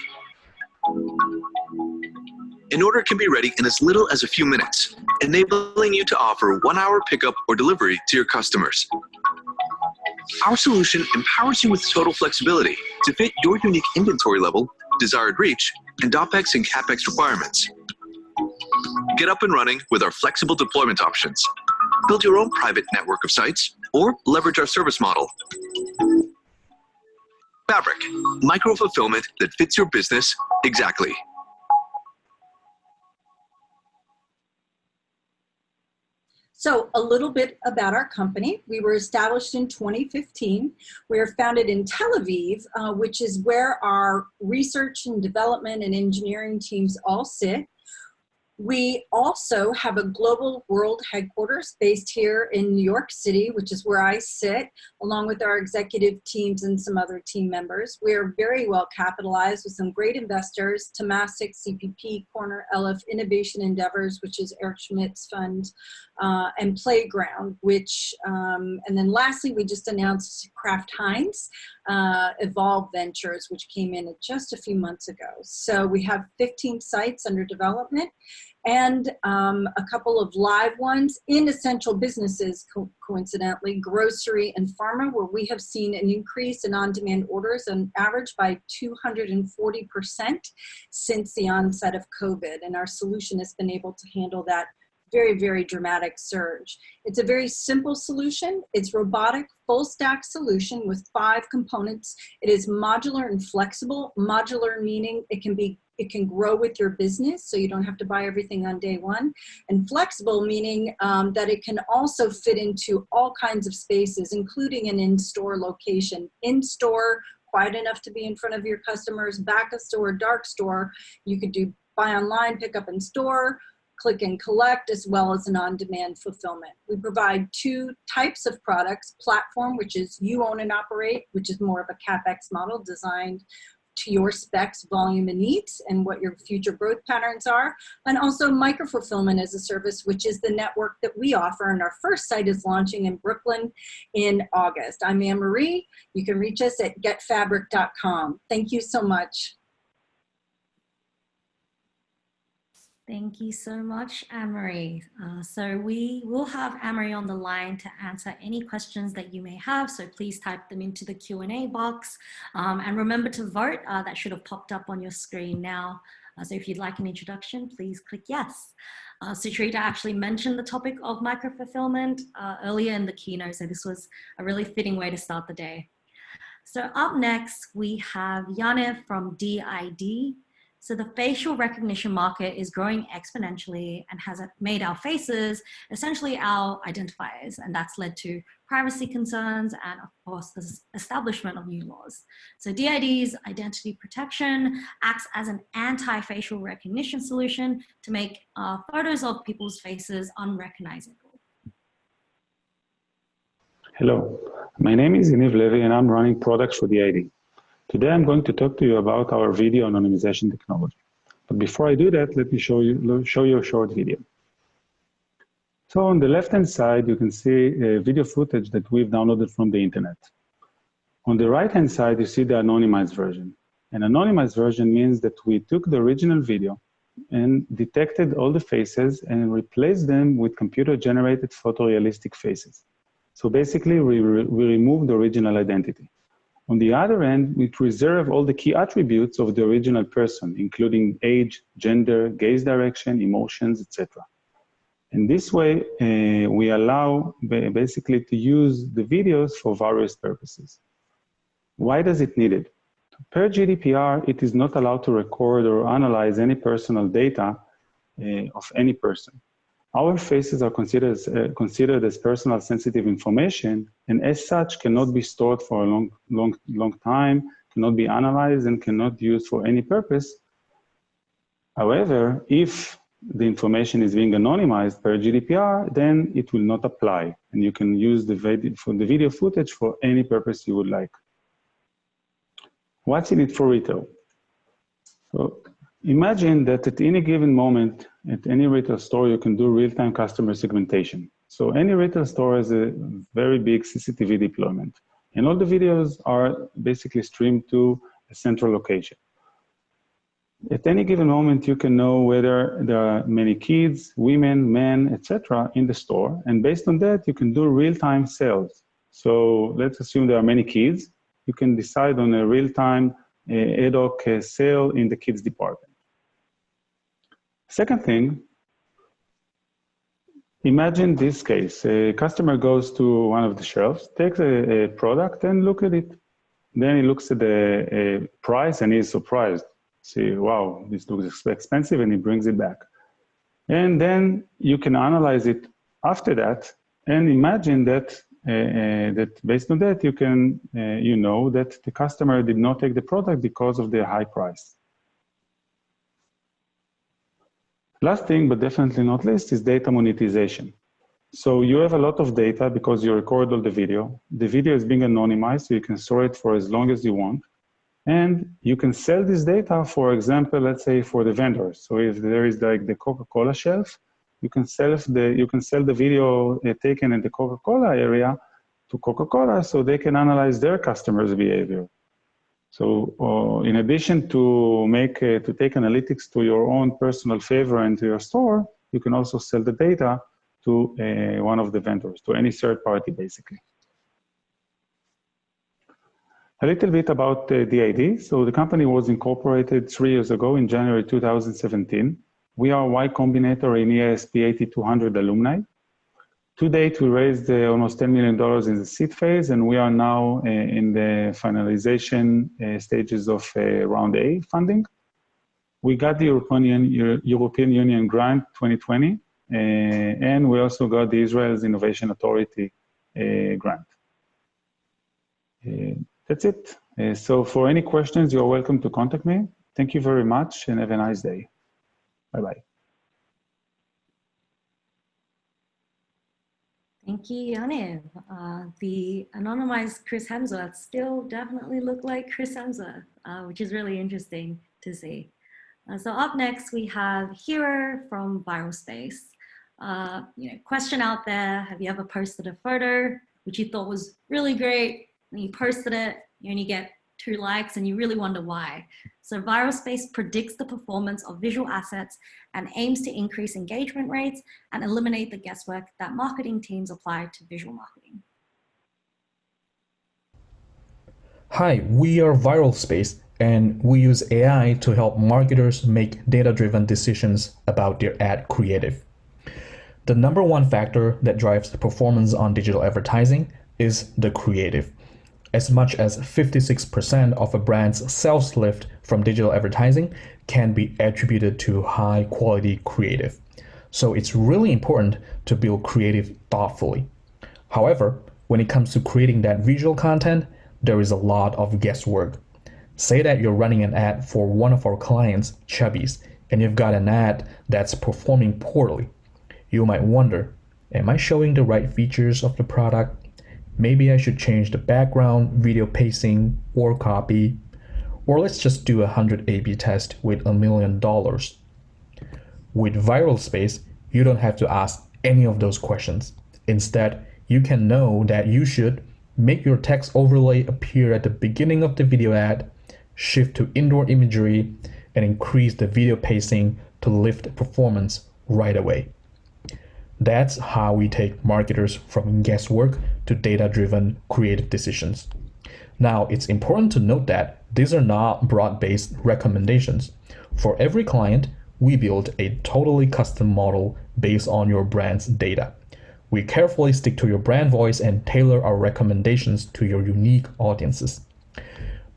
An order can be ready in as little as a few minutes, enabling you to offer 1-hour pickup or delivery to your customers. Our solution empowers you with total flexibility to fit your unique inventory level, desired reach, and OpEx and CapEx requirements. Get up and running with our flexible deployment options. Build your own private network of sites or leverage our service model. Fabric, micro-fulfillment that fits your business exactly. So a little bit about our company. We were established in 2015. We are founded in Tel Aviv, which is where our research and development and engineering teams all sit. We also have a global world headquarters based here in New York City, which is where I sit, along with our executive teams and some other team members. We are very well capitalized with some great investors, Temasek, CPP, Corner, LF, Innovation Endeavors, which is Eric Schmidt's fund, and Playground, which, and then lastly, we just announced Kraft Heinz, Evolve Ventures, which came in just a few months ago. So we have 15 sites under development and a couple of live ones in essential businesses, coincidentally, grocery and pharma, where we have seen an increase in on-demand orders on average by 240% since the onset of COVID. And our solution has been able to handle that very, very dramatic surge. It's a very simple solution. It's robotic, full stack solution with 5 components. It is modular and flexible. Modular meaning it can grow with your business, so you don't have to buy everything on day one. And flexible meaning that it can also fit into all kinds of spaces, including an in-store location. In-store, quiet enough to be in front of your customers, back of store, dark store. You could do buy online, pick up in store, click and collect, as well as an on-demand fulfillment. We provide 2 types of products: platform, which is you own and operate, which is more of a CapEx model designed to your specs, volume, and needs, and what your future growth patterns are. And also micro-fulfillment as a service, which is the network that we offer, and our first site is launching in Brooklyn in August. I'm Anne-Marie. You can reach us at getfabric.com. Thank you so much. Thank you so much, Anne-Marie. So we will have Anne-Marie on the line to answer any questions that you may have. So please type them into the Q&A box. And remember to vote. That should have popped up on your screen now. So if you'd like an introduction, please click yes. Sucharita actually mentioned the topic of micro-fulfillment earlier in the keynote. So this was a really fitting way to start the day. So up next, we have Yaniv from DID. So the facial recognition market is growing exponentially and has made our faces essentially our identifiers. And that's led to privacy concerns and, of course, the establishment of new laws. So DID's identity protection acts as an anti-facial recognition solution to make photos of people's faces unrecognizable. Hello, my name is Yaniv Levy and I'm running products for DID. Today, I'm going to talk to you about our video anonymization technology. But before I do that, let me show you a short video. So on the left-hand side, you can see a video footage that we've downloaded from the internet. On the right-hand side, you see the anonymized version. An anonymized version means that we took the original video and detected all the faces and replaced them with computer-generated photorealistic faces. So basically, we removed the original identity. On the other end, we preserve all the key attributes of the original person, including age, gender, gaze direction, emotions, etc. In this way, we allow basically to use the videos for various purposes. Why does it need it? Per GDPR, it is not allowed to record or analyze any personal data of any person. Our faces are considered as personal sensitive information, and as such cannot be stored for a long time cannot be analyzed and cannot be used for any purpose. However, if the information is being anonymized per GDPR, then it will not apply, and you can use the video footage for any purpose you would like. What's in it for retail? So imagine that at any given moment, at any retail store, you can do real-time customer segmentation. So any retail store has a very big CCTV deployment, and all the videos are basically streamed to a central location. At any given moment, you can know whether there are many kids, women, men, etc. in the store. And based on that, you can do real-time sales. So let's assume there are many kids. You can decide on a real-time ad hoc sale in the kids department. Second thing, imagine this case. A customer goes to one of the shelves, takes a product and look at it. Then he looks at the price and he's surprised. See, wow, this looks expensive, and he brings it back. And then you can analyze it after that and imagine that, that based on that, you can, you know that the customer did not take the product because of the high price. Last thing, but definitely not least, is data monetization. So you have a lot of data because you record all the video. The video is being anonymized, so you can store it for as long as you want. And you can sell this data, for example, let's say for the vendors. So if there is like the Coca-Cola shelf, you can sell the video taken in the Coca-Cola area to Coca-Cola so they can analyze their customers' behavior. So in addition to take analytics to your own personal favor and to your store, you can also sell the data to one of the vendors, to any third party basically. A little bit about DID. So the company was incorporated 3 years ago in January 2017. We are Y Combinator and EISP 8200 alumni. To date, we raised almost $10 million in the seed phase, and we are now in the finalization stages of round A funding. We got the European Union grant 2020, and we also got the Israel's Innovation Authority grant. That's it. So for any questions, you're welcome to contact me. Thank you very much and have a nice day. Bye-bye. Thank you, Yaniv. The anonymized Chris Hemsworth still definitely look like Chris Hemsworth, which is really interesting to see. So up next, we have Hero from Viral Space. Question out there, have you ever posted a photo which you thought was really great, and you posted it, you only get 2 likes, and you really wonder why? So Viral Space predicts the performance of visual assets and aims to increase engagement rates and eliminate the guesswork that marketing teams apply to visual marketing. Hi, we are Viral Space, and we use AI to help marketers make data-driven decisions about their ad creative. The #1 factor that drives the performance on digital advertising is the creative. As much as 56% of a brand's sales lift from digital advertising can be attributed to high quality creative. So it's really important to build creative thoughtfully. However, when it comes to creating that visual content, there is a lot of guesswork. Say that you're running an ad for one of our clients, Chubbies, and you've got an ad that's performing poorly. You might wonder, am I showing the right features of the product? Maybe I should change the background, video pacing, or copy. Or let's just do 100 A/B test with $1 million. With Viral Space, you don't have to ask any of those questions. Instead, you can know that you should make your text overlay appear at the beginning of the video ad, shift to indoor imagery, and increase the video pacing to lift performance right away. That's how we take marketers from guesswork to data-driven creative decisions. Now, it's important to note that these are not broad-based recommendations. For every client, we build a totally custom model based on your brand's data. We carefully stick to your brand voice and tailor our recommendations to your unique audiences.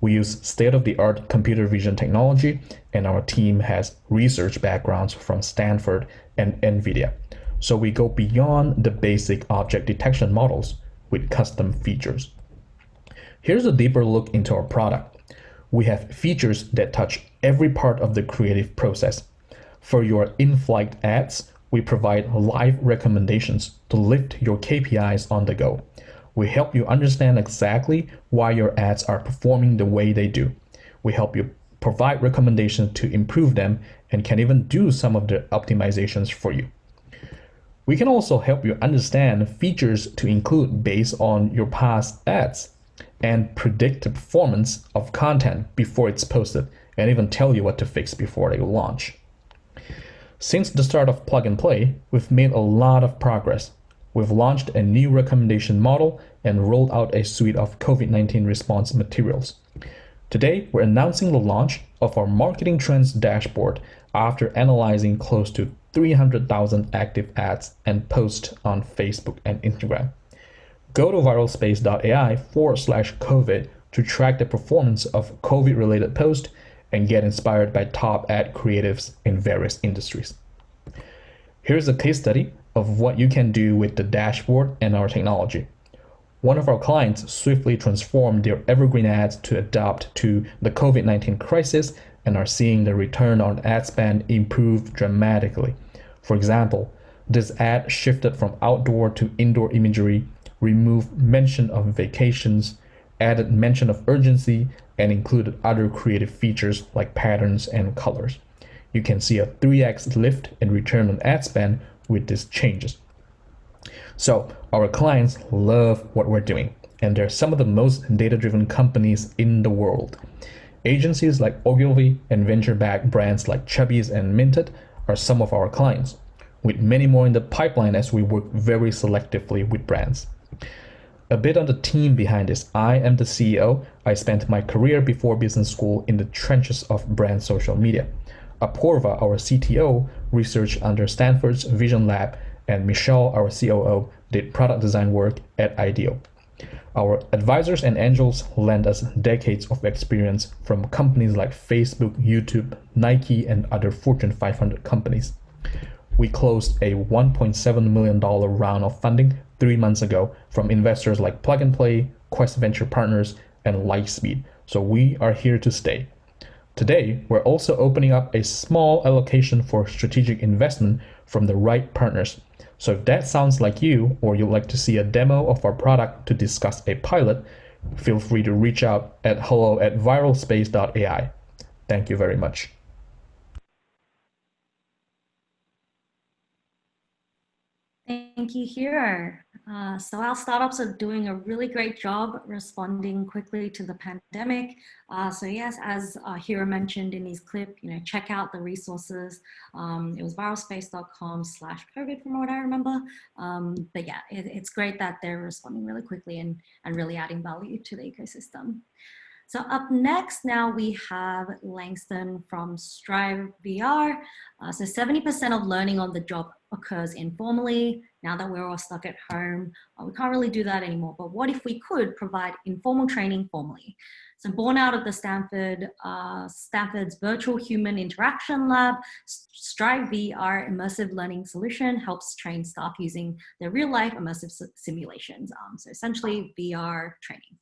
We use state-of-the-art computer vision technology, and our team has research backgrounds from Stanford and NVIDIA. So we go beyond the basic object detection models with custom features. Here's a deeper look into our product. we have features that touch every part of the creative process. For your in-flight ads, we provide live recommendations to lift your KPIs on the go. We help you understand exactly why your ads are performing the way they do. We help you provide recommendations to improve them and can even do some of the optimizations for you. We can also help you understand features to include based on your past ads and predict the performance of content before it's posted and even tell you what to fix before they launch. Since the start of Plug and Play, we've made a lot of progress. We've launched a new recommendation model and rolled out a suite of COVID-19 response materials. Today, we're announcing the launch of our marketing trends dashboard after analyzing close to 300,000 active ads and posts on Facebook and Instagram. Go to viralspace.ai/COVID to track the performance of COVID-related posts and get inspired by top ad creatives in various industries. Here's a case study of what you can do with the dashboard and our technology. One of our clients swiftly transformed their evergreen ads to adapt to the COVID-19 crisis and are seeing the return on ad spend improve dramatically. For example, this ad shifted from outdoor to indoor imagery, removed mention of vacations, added mention of urgency, and included other creative features like patterns and colors. You can see a 3x lift in return on ad spend with these changes. So our clients love what we're doing, and they're some of the most data-driven companies in the world. Agencies like Ogilvy and venture-backed brands like Chubbies and Minted are some of our clients, with many more in the pipeline as we work very selectively with brands. A bit on the team behind this. I am the CEO. I spent my career before business school in the trenches of brand social media. Apurva, our CTO, researched under Stanford's Vision Lab, and Michelle, our COO, did product design work at Ideal. Our advisors and angels lend us decades of experience from companies like Facebook, YouTube, Nike, and other Fortune 500 companies. We closed a $1.7 million round of funding 3 months ago from investors like Plug and Play, Quest Venture Partners, and Lightspeed, so we are here to stay. Today, we're also opening up a small allocation for strategic investment from the right partners. So if that sounds like you, or you'd like to see a demo of our product to discuss a pilot, feel free to reach out at hello@viralspace.ai. Thank you very much. Thank you, Hero. So our startups are doing a really great job responding quickly to the pandemic. So yes, as Hero mentioned in his clip, check out the resources. It was viralspace.com/COVID from what I remember. But yeah, it's great that they're responding really quickly and really adding value to the ecosystem. So up next now we have Langston from Strive VR. So 70% of learning on the job occurs informally. Now that we're all stuck at home, we can't really do that anymore. But what if we could provide informal training formally? So born out of the Stanford's virtual human interaction lab, Strive VR immersive learning solution helps train staff using their real life immersive simulations. So essentially VR training.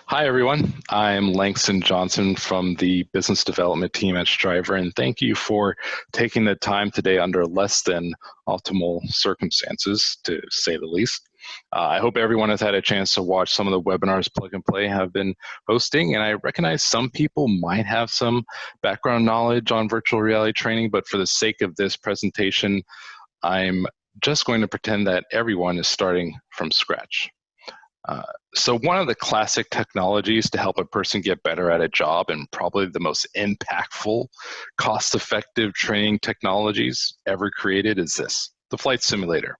Hi, everyone. I'm Langston Johnson from the business development team at Striver, and thank you for taking the time today under less than optimal circumstances, to say the least. I hope everyone has had a chance to watch some of the webinars Plug and Play have been hosting, and I recognize some people might have some background knowledge on virtual reality training, but for the sake of this presentation, I'm just going to pretend that everyone is starting from scratch. So one of the classic technologies to help a person get better at a job, and probably the most impactful, cost-effective training technologies ever created, is this, the flight simulator.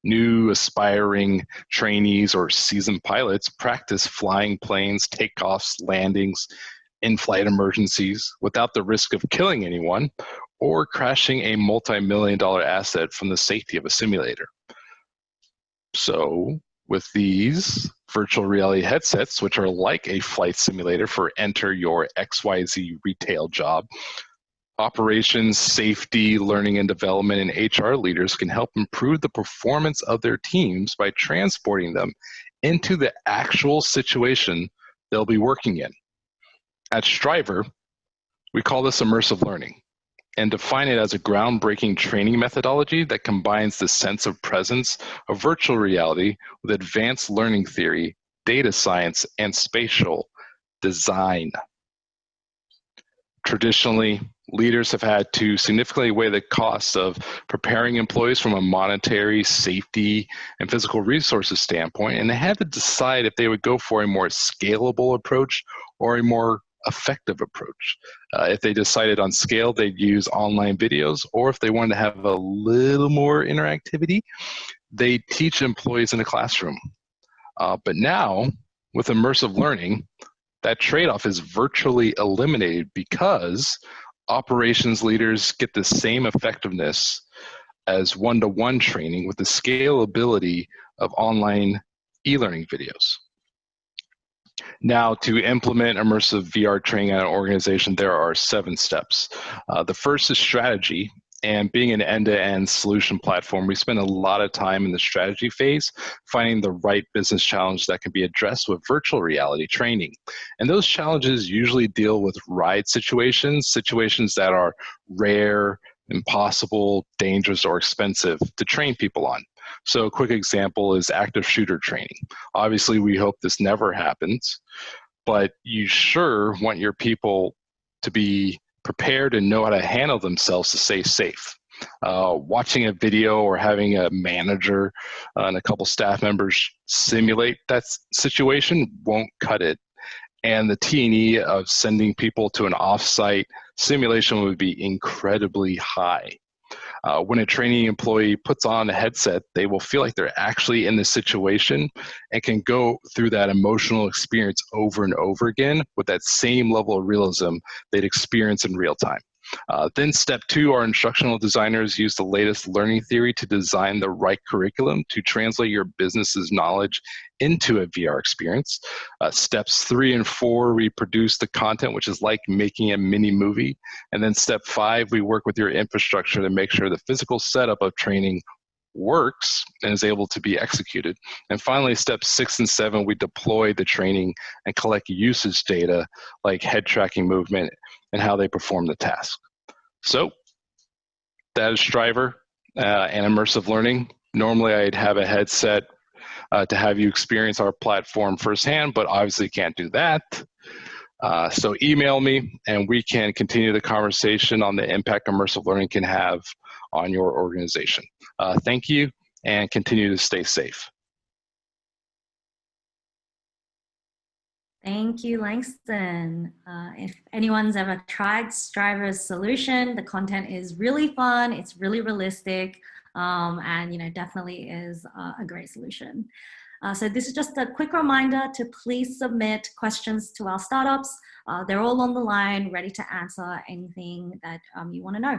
New aspiring trainees or seasoned pilots practice flying planes, takeoffs, landings, in-flight emergencies without the risk of killing anyone or crashing a multi-million-dollar asset from the safety of a simulator. So with these virtual reality headsets, which are like a flight simulator for enter your XYZ retail job, operations, safety, learning and development, and HR leaders can help improve the performance of their teams by transporting them into the actual situation they'll be working in. At Striver, we call this immersive learning and define it as a groundbreaking training methodology that combines the sense of presence of virtual reality with advanced learning theory, data science, and spatial design. Traditionally, leaders have had to significantly weigh the costs of preparing employees from a monetary, safety, and physical resources standpoint, and they had to decide if they would go for a more scalable approach or a more effective approach. If they decided on scale, they'd use online videos, or if they wanted to have a little more interactivity, they teach employees in a classroom. But now, with immersive learning, that trade-off is virtually eliminated because operations leaders get the same effectiveness as one-to-one training with the scalability of online e-learning videos. Now, to implement immersive VR training at an organization, there are 7 steps. The first is strategy. And being an end-to-end solution platform, we spend a lot of time in the strategy phase finding the right business challenge that can be addressed with virtual reality training. And those challenges usually deal with ride situations that are rare, impossible, dangerous, or expensive to train people on. So a quick example is active shooter training. Obviously, we hope this never happens, but you sure want your people to be prepared and know how to handle themselves to stay safe. Watching a video or having a manager and a couple staff members simulate that situation won't cut it. And the T&E of sending people to an off-site simulation would be incredibly high. When a training employee puts on a headset, they will feel like they're actually in the situation and can go through that emotional experience over and over again with that same level of realism they'd experience in real time. Then step 2, our instructional designers use the latest learning theory to design the right curriculum to translate your business's knowledge into a VR experience. Steps 3 and 4, we produce the content, which is like making a mini movie. And then step 5, we work with your infrastructure to make sure the physical setup of training works and is able to be executed. And finally, steps 6 and 7, we deploy the training and collect usage data like head tracking movement and how they perform the task. So that is Striver and immersive learning. Normally I'd have a headset to have you experience our platform firsthand, but obviously can't do that. So email me and we can continue the conversation on the impact immersive learning can have on your organization. Thank you and continue to stay safe. Thank you, Langston. If anyone's ever tried Striver's solution, the content is really fun, it's really realistic, and definitely is a great solution. So this is just a quick reminder to please submit questions to our startups. They're all on the line, ready to answer anything that you want to know.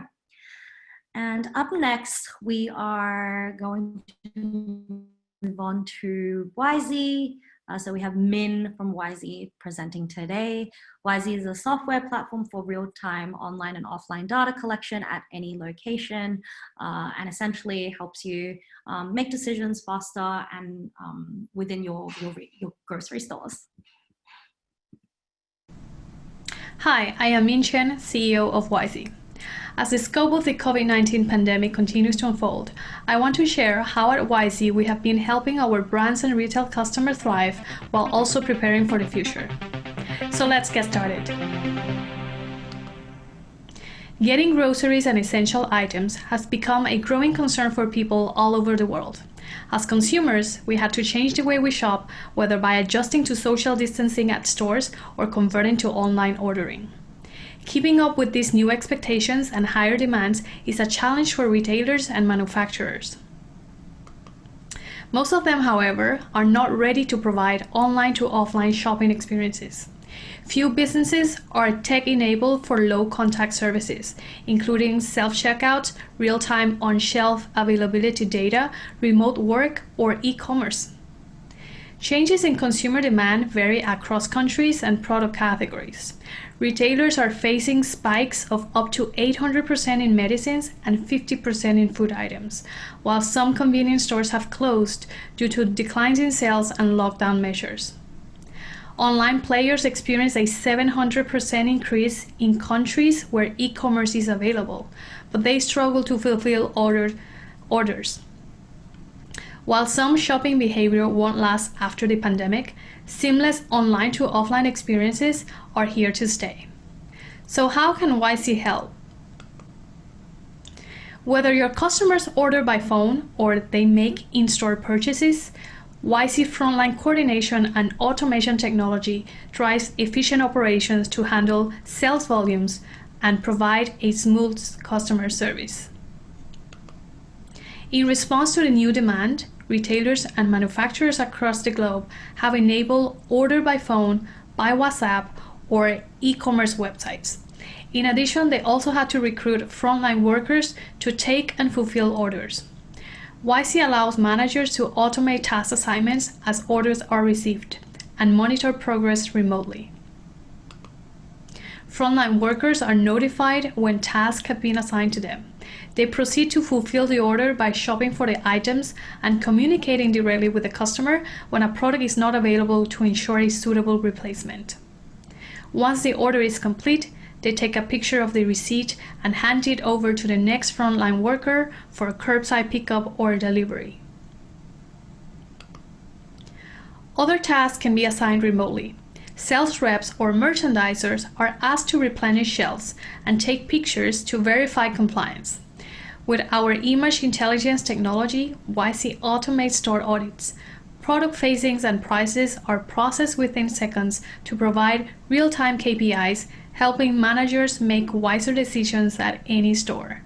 And up next, we are going to move on to Wisey. So we have Min from Wisey presenting today. Wisey is a software platform for real-time online and offline data collection at any location, and essentially helps you make decisions faster and within your grocery stores. Hi, I am Min Chen, CEO of Wisey. As the scope of the COVID-19 pandemic continues to unfold, I want to share how at Wisey we have been helping our brands and retail customers thrive while also preparing for the future. So let's get started. Getting groceries and essential items has become a growing concern for people all over the world. As consumers, we had to change the way we shop, whether by adjusting to social distancing at stores or converting to online ordering. Keeping up with these new expectations and higher demands is a challenge for retailers and manufacturers. Most of them, however, are not ready to provide online to offline shopping experiences. Few businesses are tech-enabled for low-contact services, including self-checkouts, real-time on-shelf availability data, remote work, or e-commerce. Changes in consumer demand vary across countries and product categories. Retailers are facing spikes of up to 800% in medicines and 50% in food items, while some convenience stores have closed due to declines in sales and lockdown measures. Online players experience a 700% increase in countries where e-commerce is available, but they struggle to fulfill orders. While some shopping behavior won't last after the pandemic, seamless online to offline experiences are here to stay. So how can YC help? Whether your customers order by phone or they make in-store purchases, YC frontline coordination and automation technology drives efficient operations to handle sales volumes and provide a smooth customer service. In response to the new demand, retailers and manufacturers across the globe have enabled order by phone, by WhatsApp, or e-commerce websites. In addition, they also had to recruit frontline workers to take and fulfill orders. YC allows managers to automate task assignments as orders are received and monitor progress remotely. Frontline workers are notified when tasks have been assigned to them. They proceed to fulfill the order by shopping for the items and communicating directly with the customer when a product is not available to ensure a suitable replacement. Once the order is complete, they take a picture of the receipt and hand it over to the next frontline worker for curbside pickup or delivery. Other tasks can be assigned remotely. Sales reps or merchandisers are asked to replenish shelves and take pictures to verify compliance. With our image intelligence technology, YC automates store audits. Product facings and prices are processed within seconds to provide real-time KPIs, helping managers make wiser decisions at any store.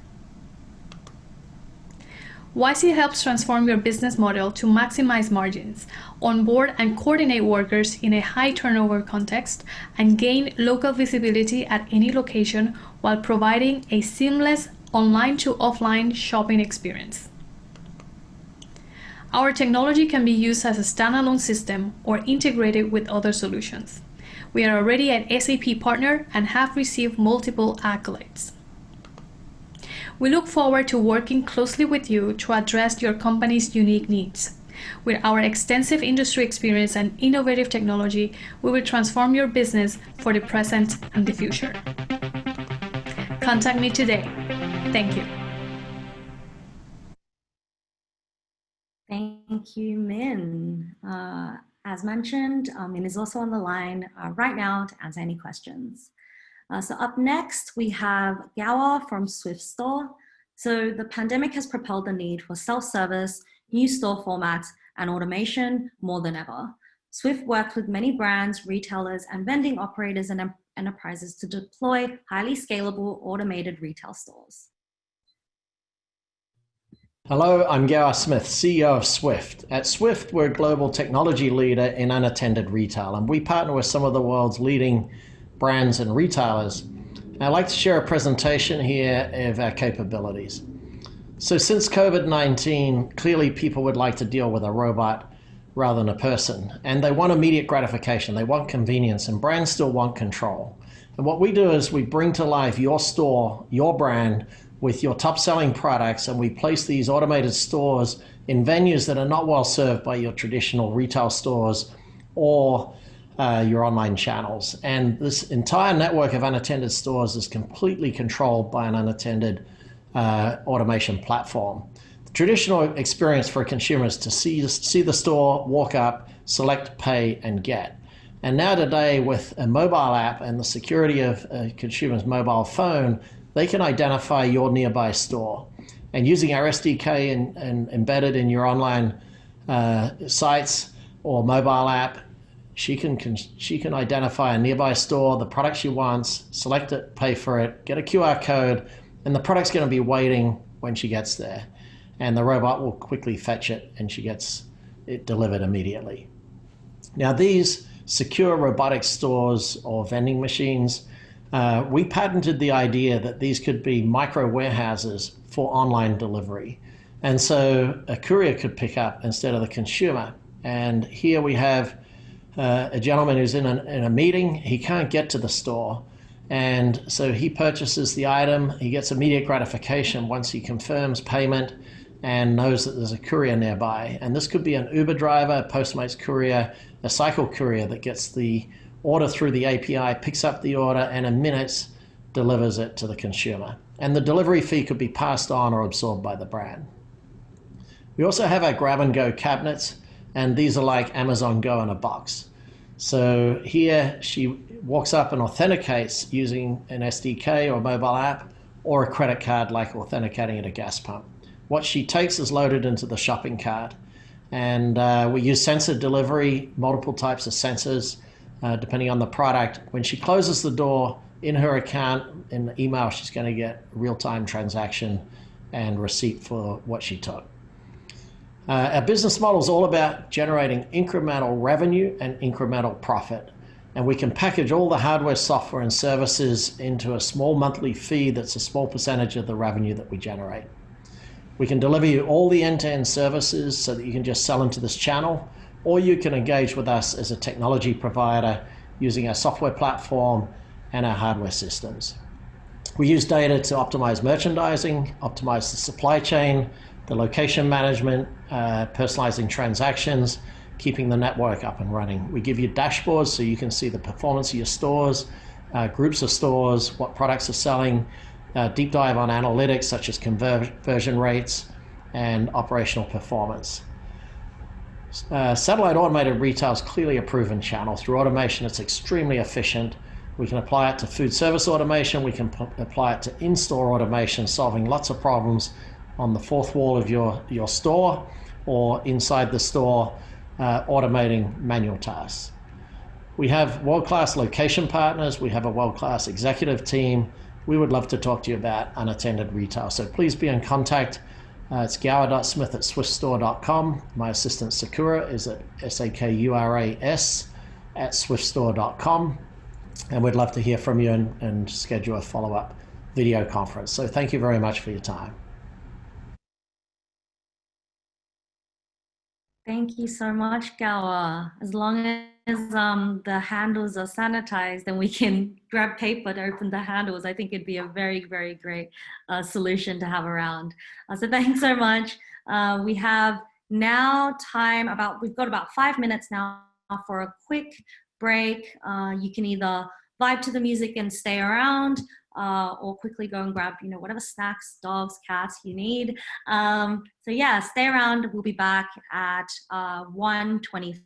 YC helps transform your business model to maximize margins, onboard and coordinate workers in a high turnover context, and gain local visibility at any location while providing a seamless online to offline shopping experience. Our technology can be used as a standalone system or integrated with other solutions. We are already an SAP partner and have received multiple accolades. We look forward to working closely with you to address your company's unique needs. With our extensive industry experience and innovative technology, we will transform your business for the present and the future. Contact me today. Thank you. Thank you, Min. As mentioned, Min is also on the line right now to answer any questions. So up next, we have Gawa from Swift Store. So the pandemic has propelled the need for self-service, new store formats, and automation more than ever. Swift worked with many brands, retailers, and vending operators and enterprises to deploy highly scalable automated retail stores. Hello, I'm Gower Smith, CEO of Swift. At Swift, we're a global technology leader in unattended retail, and we partner with some of the world's leading brands and retailers. I'd like to share a presentation here of our capabilities. So since COVID-19, clearly people would like to deal with a robot rather than a person, and they want immediate gratification, they want convenience, and brands still want control. And what we do is we bring to life your store, your brand, with your top selling products, and we place these automated stores in venues that are not well served by your traditional retail stores or your online channels. And this entire network of unattended stores is completely controlled by an unattended automation platform. The traditional experience for consumers to see the store, walk up, select, pay, and get. And now today, with a mobile app and the security of a consumer's mobile phone, they can identify your nearby store. And using our SDK and embedded in your online sites or mobile app, she can identify a nearby store, the product she wants, select it, pay for it, get a QR code, and the product's going to be waiting when she gets there. And the robot will quickly fetch it, and she gets it delivered immediately. Now, these secure robotic stores or vending machines, we patented the idea that these could be micro warehouses for online delivery. And so a courier could pick up instead of the consumer. And here we have a gentleman who's in a meeting. He can't get to the store. And so he purchases the item. He gets immediate gratification once he confirms payment and knows that there's a courier nearby. And this could be an Uber driver, a Postmates courier, a cycle courier that gets the order through the API, picks up the order, and in minutes delivers it to the consumer. And the delivery fee could be passed on or absorbed by the brand. We also have our grab-and-go cabinets, and these are like Amazon Go in a box. So here she walks up and authenticates using an SDK or mobile app or a credit card, like authenticating at a gas pump. What she takes is loaded into the shopping cart. And we use sensor delivery, multiple types of sensors, depending on the product. When she closes the door, in her account, in the email, she's going to get real-time transaction and receipt for what she took. Our business model is all about generating incremental revenue and incremental profit. And we can package all the hardware, software, and services into a small monthly fee that's a small percentage of the revenue that we generate. We can deliver you all the end-to-end services so that you can just sell into this channel, or you can engage with us as a technology provider using our software platform and our hardware systems. We use data to optimize merchandising, optimize the supply chain, the location management, personalizing transactions, keeping the network up and running. We give you dashboards so you can see the performance of your stores, groups of stores, what products are selling, deep dive on analytics such as conversion rates and operational performance. Satellite automated retail is clearly a proven channel. Through automation, it's extremely efficient. We can apply it to food service automation. We can apply it to in-store automation, solving lots of problems on the fourth wall of your store or inside the store, automating manual tasks. We have world-class location partners. We have a world-class executive team. We would love to talk to you about unattended retail. So please be in contact. It's gower.smith@swiftstore.com. My assistant Sakura is at SAKURAS@swiftstore.com. And we'd love to hear from you and schedule a follow-up video conference. So thank you very much for your time. Thank you so much, Gawa. As long as the handles are sanitized and we can grab paper to open the handles, I think it'd be a very, very great solution to have around. So thanks so much. We have now we've got about 5 minutes now for a quick break. You can either vibe to the music and stay around, or quickly go and grab, whatever snacks, dogs, cats you need. So yeah, stay around. We'll be back at 1:25.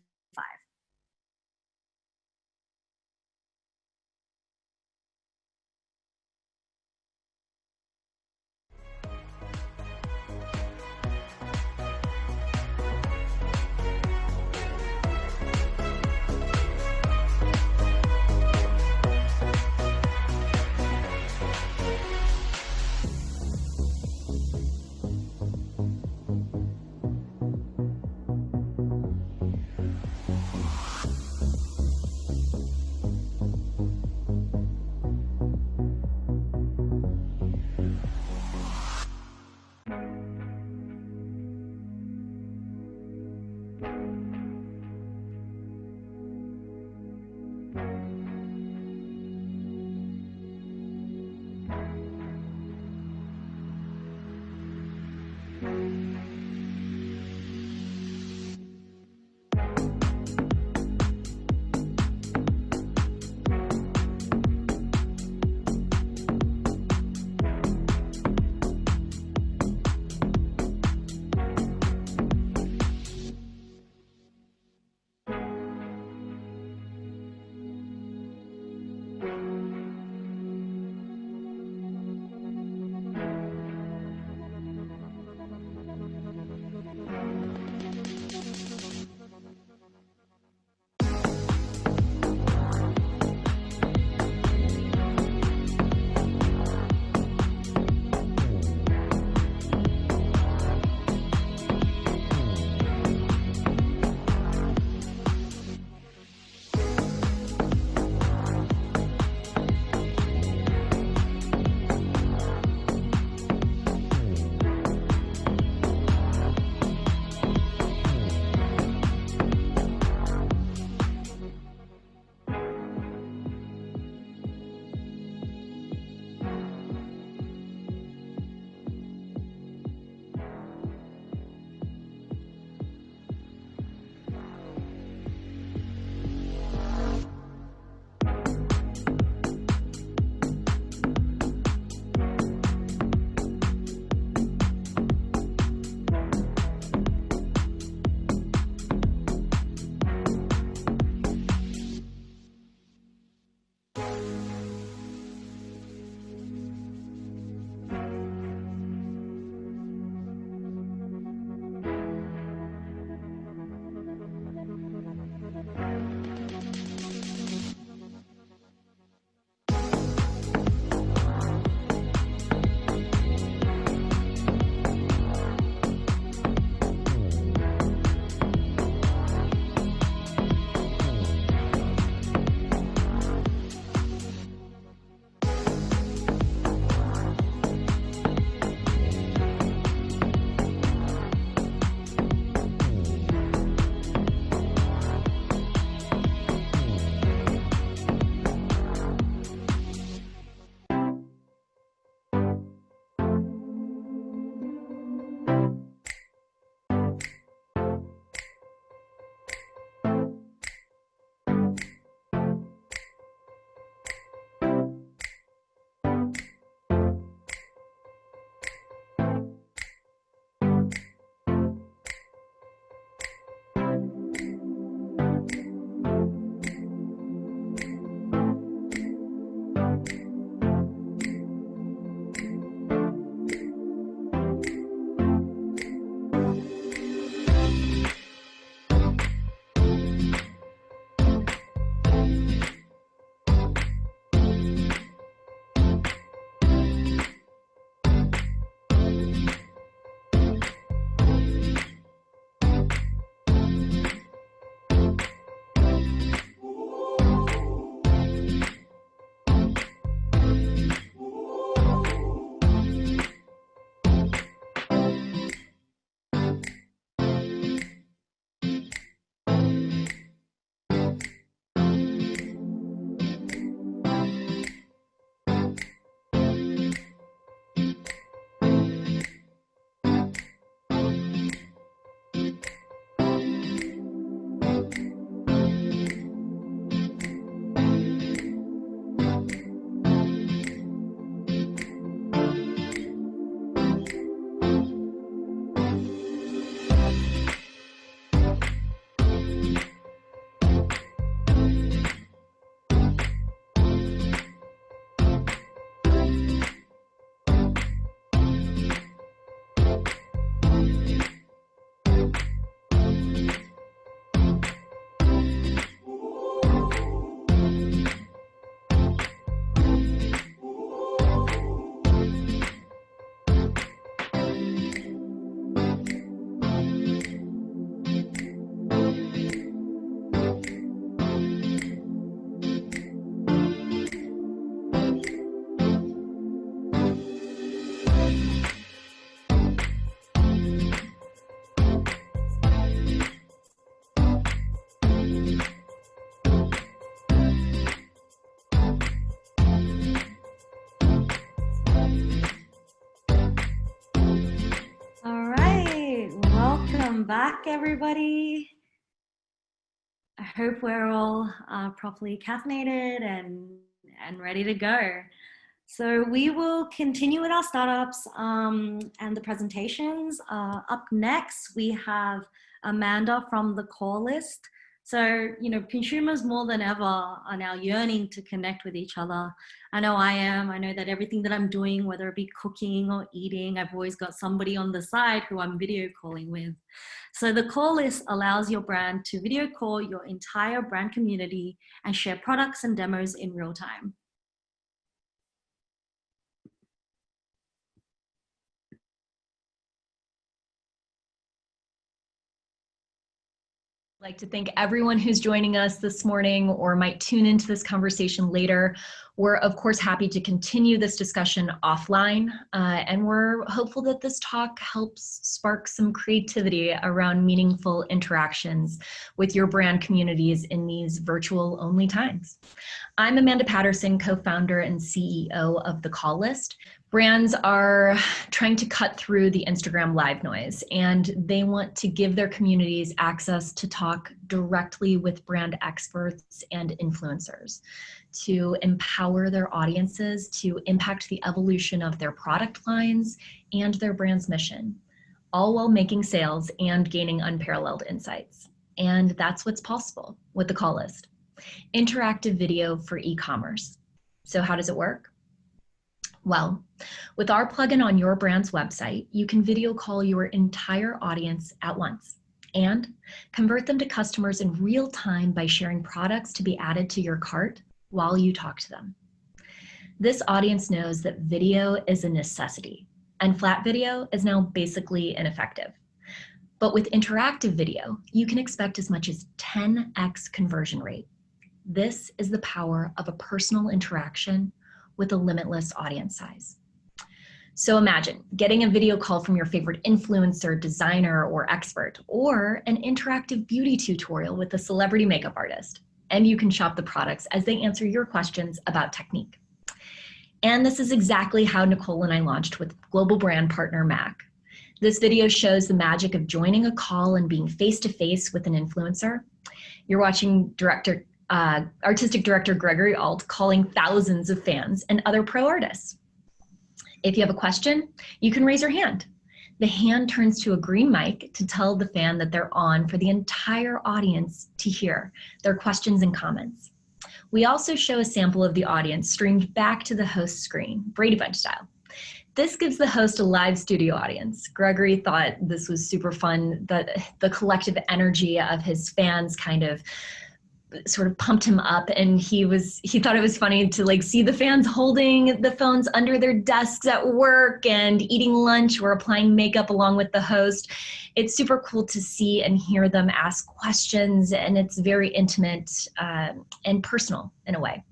welcome back, everybody. I hope we're all properly caffeinated and ready to go. So we will continue with our startups and the presentations. Up next, we have Amanda from the call list. So, consumers more than ever are now yearning to connect with each other. I know I am. I know that everything that I'm doing, whether it be cooking or eating, I've always got somebody on the side who I'm video calling with. So the call list allows your brand to video call your entire brand community and share products and demos in real time. I'd like to thank everyone who's joining us this morning or might tune into this conversation later. We're of course happy to continue this discussion offline, and we're hopeful that this talk helps spark some creativity around meaningful interactions with your brand communities in these virtual only times. I'm Amanda Patterson, co-founder and CEO of The Call List. Brands are trying to cut through the Instagram live noise, and they want to give their communities access to talk directly with brand experts and influencers, to empower their audiences, to impact the evolution of their product lines and their brand's mission, all while making sales and gaining unparalleled insights. And that's what's possible with The Call List. Interactive video for e-commerce. So how does it work? Well, with our plugin on your brand's website, you can video call your entire audience at once and convert them to customers in real time by sharing products to be added to your cart while you talk to them. This audience knows that video is a necessity, and flat video is now basically ineffective. But with interactive video, you can expect as much as 10x conversion rate. This is the power of a personal interaction with a limitless audience size. So imagine getting a video call from your favorite influencer, designer, or expert, or an interactive beauty tutorial with a celebrity makeup artist, and you can shop the products as they answer your questions about technique. And this is exactly how Nicole and I launched with global brand partner MAC. This video shows the magic of joining a call and being face-to-face with an influencer. You're watching artistic director Gregory Alt calling thousands of fans and other pro artists. If you have a question, you can raise your hand. The hand turns to a green mic to tell the fan that they're on for the entire audience to hear their questions and comments. We also show a sample of the audience streamed back to the host screen, Brady Bunch style. This gives the host a live studio audience. Gregory thought this was super fun, that the collective energy of his fans kind of sort of pumped him up, and he thought it was funny to see the fans holding the phones under their desks at work and eating lunch or applying makeup along with the host. It's super cool to see and hear them ask questions, and it's very intimate and personal in a way.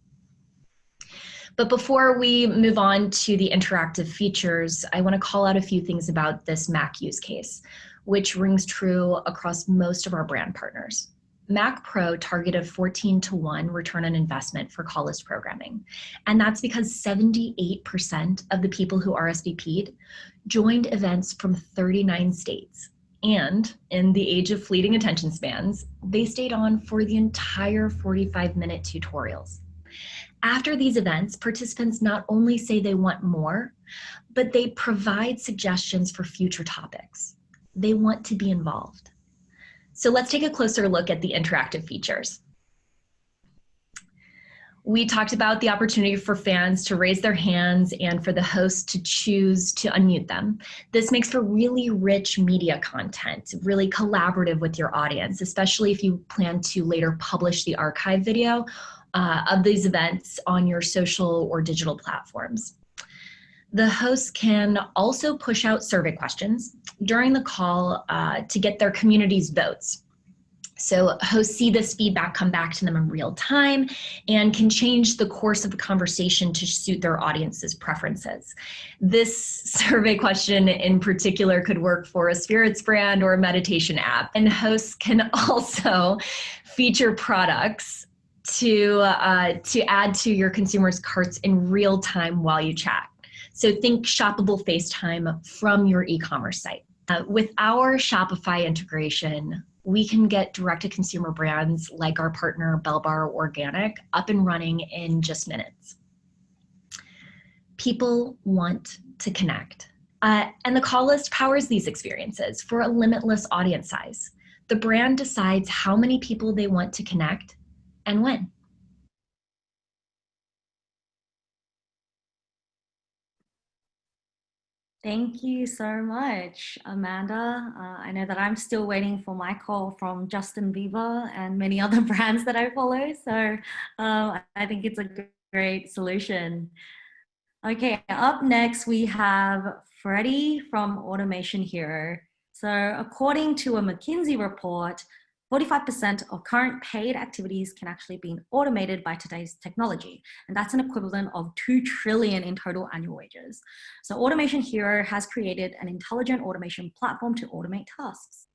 But before we move on to the interactive features, I want to call out a few things about this MAC use case, which rings true across most of our brand partners. Mac Pro targeted 14-to-1 return on investment for call list programming. And that's because 78% of the people who RSVP'd joined events from 39 states. And in the age of fleeting attention spans, they stayed on for the entire 45-minute tutorials. After these events, participants not only say they want more, but they provide suggestions for future topics. They want to be involved. So let's take a closer look at the interactive features. We talked about the opportunity for fans to raise their hands and for the host to choose to unmute them. This makes for really rich media content, really collaborative with your audience, especially if you plan to later publish the archive video of these events on your social or digital platforms. The host can also push out survey questions during the call to get their community's votes. So hosts see this feedback come back to them in real time and can change the course of the conversation to suit their audience's preferences. This survey question in particular could work for a spirits brand or a meditation app. And hosts can also feature products to add to your consumers' carts in real time while you chat. So think shoppable FaceTime from your e-commerce site. With our Shopify integration, we can get direct-to-consumer brands like our partner Bellbar Organic up and running in just minutes. People want to connect. And the call list powers these experiences for a limitless audience size. The brand decides how many people they want to connect and when. Thank you so much, Amanda. I know that I'm still waiting for my call from Justin Bieber and many other brands that I follow. So I think it's a great solution. Okay, up next we have Freddie from Automation Hero. So according to a McKinsey report, 45% of current paid activities can actually be automated by today's technology. And that's an equivalent of 2 trillion in total annual wages. So Automation Hero has created an intelligent automation platform to automate tasks.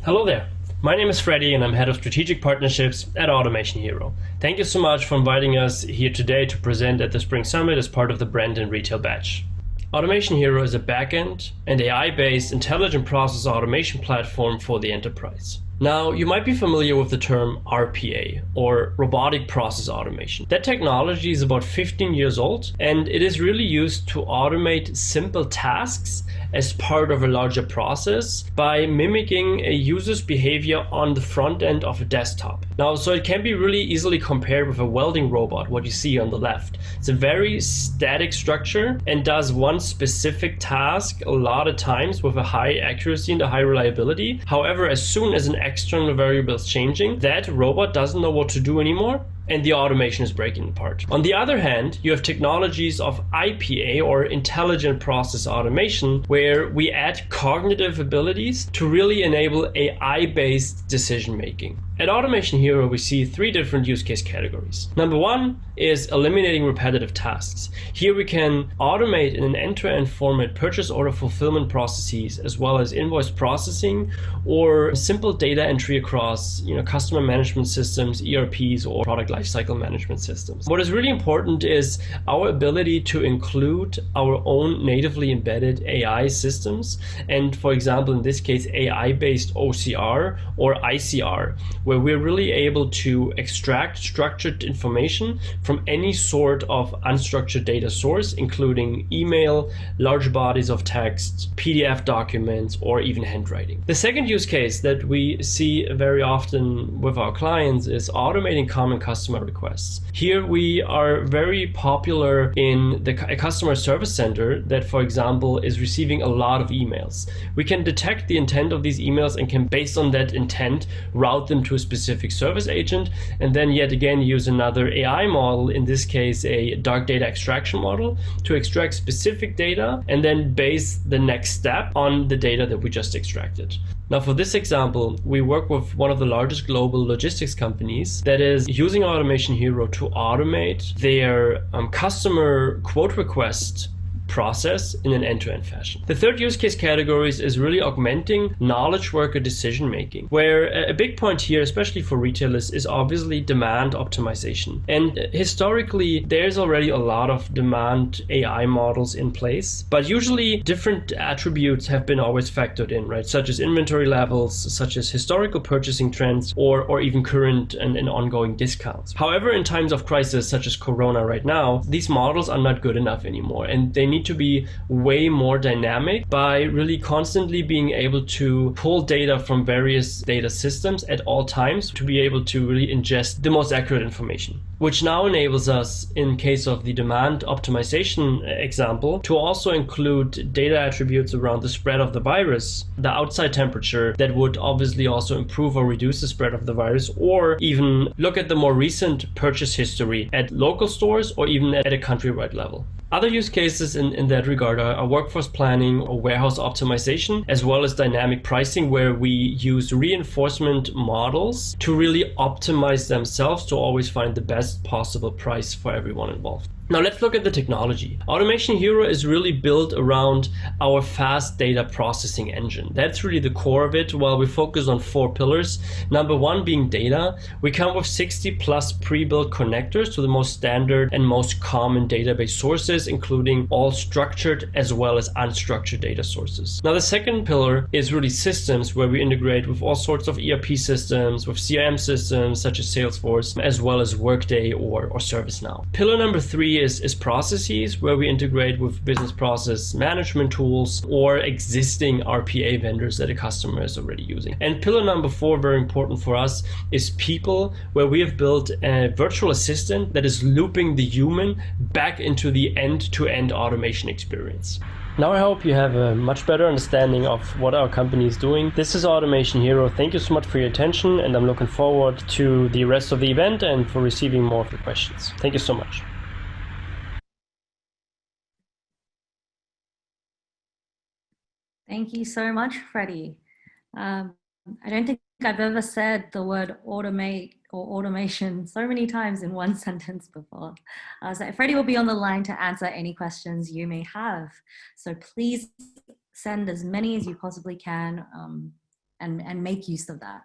Hello there. My name is Freddie and I'm Head of Strategic Partnerships at Automation Hero. Thank you so much for inviting us here today to present at the Spring Summit as part of the Brand and Retail Batch. Automation Hero is a backend and AI-based intelligent process automation platform for the enterprise. Now, you might be familiar with the term RPA, or robotic process automation. That technology is about 15 years old, and it is really used to automate simple tasks as part of a larger process by mimicking a user's behavior on the front end of a desktop. Now, so it can be really easily compared with a welding robot, what you see on the left. It's a very static structure and does one specific task a lot of times with a high accuracy and a high reliability. However, as soon as an external variable is changing, that robot doesn't know what to do anymore, and the automation is breaking apart. On the other hand, you have technologies of IPA, or intelligent process automation, where we add cognitive abilities to really enable AI-based decision making. At Automation Hero, we see 3 different use case categories. Number 1 is eliminating repetitive tasks. Here we can automate in an end-to-end format purchase order fulfillment processes, as well as invoice processing or simple data entry across customer management systems, ERPs, or product lifecycle management systems. What is really important is our ability to include our own natively embedded AI systems, and for example, in this case, AI-based OCR or ICR, where we're really able to extract structured information from any sort of unstructured data source, including email, large bodies of text, PDF documents, or even handwriting. The second use case that we see very often with our clients is automating common customer requests. Here we are very popular in a customer service center that, for example, is receiving a lot of emails. We can detect the intent of these emails and can, based on that intent, route them to a specific service agent, and then yet again use another AI model, in this case a dark data extraction model, to extract specific data and then base the next step on the data that we just extracted. Now, for this example, we work with one of the largest global logistics companies that is using Automation Hero to automate their customer quote request process in an end-to-end fashion. The third use case categories is really augmenting knowledge worker decision making, where a big point here, especially for retailers, is obviously demand optimization. And historically, there's already a lot of demand AI models in place, but usually different attributes have been always factored in, right? Such as inventory levels, such as historical purchasing trends, or even current and ongoing discounts. However, in times of crisis, such as Corona right now, these models are not good enough anymore, and they need to be way more dynamic by really constantly being able to pull data from various data systems at all times to be able to really ingest the most accurate information, which now enables us, in case of the demand optimization example, to also include data attributes around the spread of the virus, the outside temperature that would obviously also improve or reduce the spread of the virus, or even look at the more recent purchase history at local stores or even at a countrywide level. Other use cases in that regard are workforce planning or warehouse optimization, as well as dynamic pricing, where we use reinforcement models to really optimize themselves to always find the best possible price for everyone involved. Now let's look at the technology. Automation Hero is really built around our fast data processing engine. That's really the core of it, while we focus on 4 pillars. Number 1 being data. We come with 60 plus pre-built connectors to the most standard and most common database sources, including all structured as well as unstructured data sources. Now the second pillar is really systems, where we integrate with all sorts of ERP systems, with CRM systems such as Salesforce, as well as Workday or ServiceNow. Pillar number 3 is processes, where we integrate with business process management tools or existing RPA vendors that a customer is already using. And pillar number 4, very important for us, is people, where we have built a virtual assistant that is looping the human back into the end-to-end automation experience. Now I hope you have a much better understanding of what our company is doing. This is Automation Hero. Thank you so much for your attention, and I'm looking forward to the rest of the event and for receiving more of your questions. Thank you so much. Thank you so much, Freddie. I don't think I've ever said the word automate or automation so many times in one sentence before. So Freddie will be on the line to answer any questions you may have. So please send as many as you possibly can and make use of that.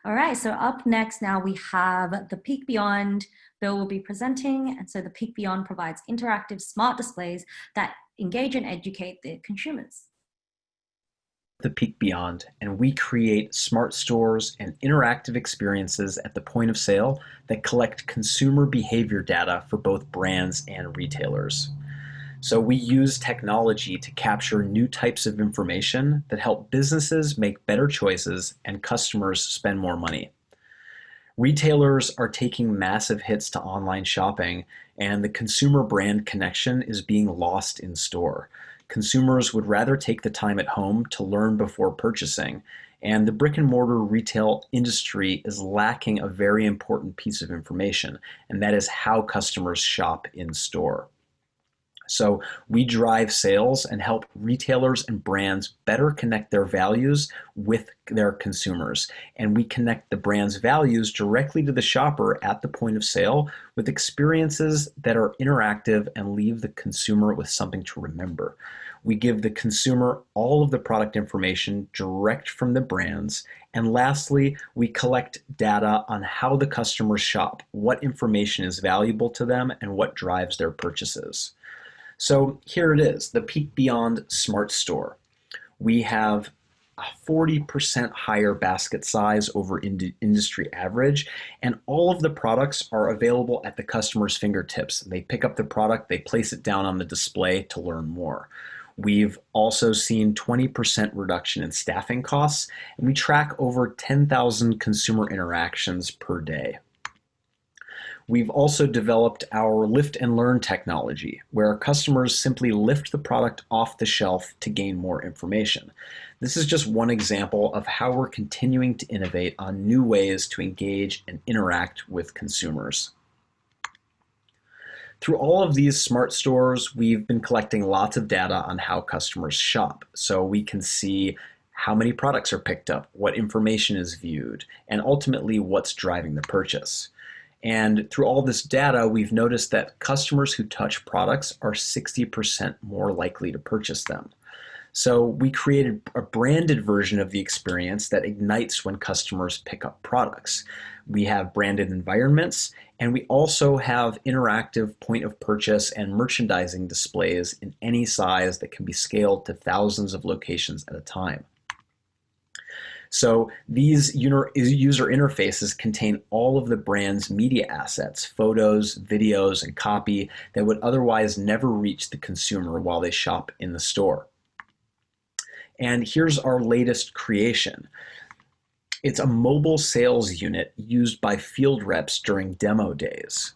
All right, so up next now we have the Peek Beyond. Bill will be presenting, and so the Peek Beyond provides interactive smart displays that engage and educate the consumers. The Peek Beyond, and we create smart stores and interactive experiences at the point of sale that collect consumer behavior data for both brands and retailers. So we use technology to capture new types of information that help businesses make better choices and customers spend more money. Retailers are taking massive hits to online shopping, and the consumer brand connection is being lost in store. Consumers would rather take the time at home to learn before purchasing, and the brick and mortar retail industry is lacking a very important piece of information, and that is how customers shop in store. So we drive sales and help retailers and brands better connect their values with their consumers. And we connect the brand's values directly to the shopper at the point of sale with experiences that are interactive and leave the consumer with something to remember. We give the consumer all of the product information direct from the brands. And lastly, we collect data on how the customers shop, what information is valuable to them, and what drives their purchases. So here it is, the Peek Beyond Smart Store. We have a 40% higher basket size over industry average, and all of the products are available at the customer's fingertips. They pick up the product, they place it down on the display to learn more. We've also seen 20% reduction in staffing costs, and we track over 10,000 consumer interactions per day. We've also developed our lift and learn technology, where our customers simply lift the product off the shelf to gain more information. This is just one example of how we're continuing to innovate on new ways to engage and interact with consumers. Through all of these smart stores, we've been collecting lots of data on how customers shop, so we can see how many products are picked up, what information is viewed, and ultimately what's driving the purchase. And through all this data, we've noticed that customers who touch products are 60% more likely to purchase them. So we created a branded version of the experience that ignites when customers pick up products. We have branded environments, and we also have interactive point of purchase and merchandising displays in any size that can be scaled to thousands of locations at a time. So these user interfaces contain all of the brand's media assets, photos, videos, and copy that would otherwise never reach the consumer while they shop in the store. And here's our latest creation. It's a mobile sales unit used by field reps during demo days.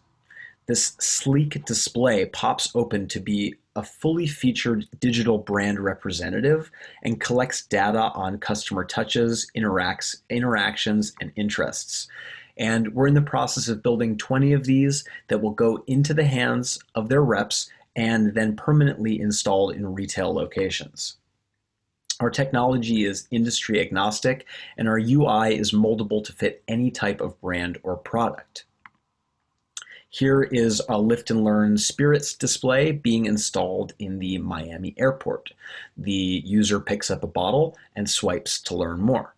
This sleek display pops open to be a fully featured digital brand representative and collects data on customer touches, interactions, and interests. And we're in the process of building 20 of these that will go into the hands of their reps and then permanently installed in retail locations. Our technology is industry agnostic, and our UI is moldable to fit any type of brand or product. Here is a Lift and Learn Spirits display being installed in the Miami airport. The user picks up a bottle and swipes to learn more.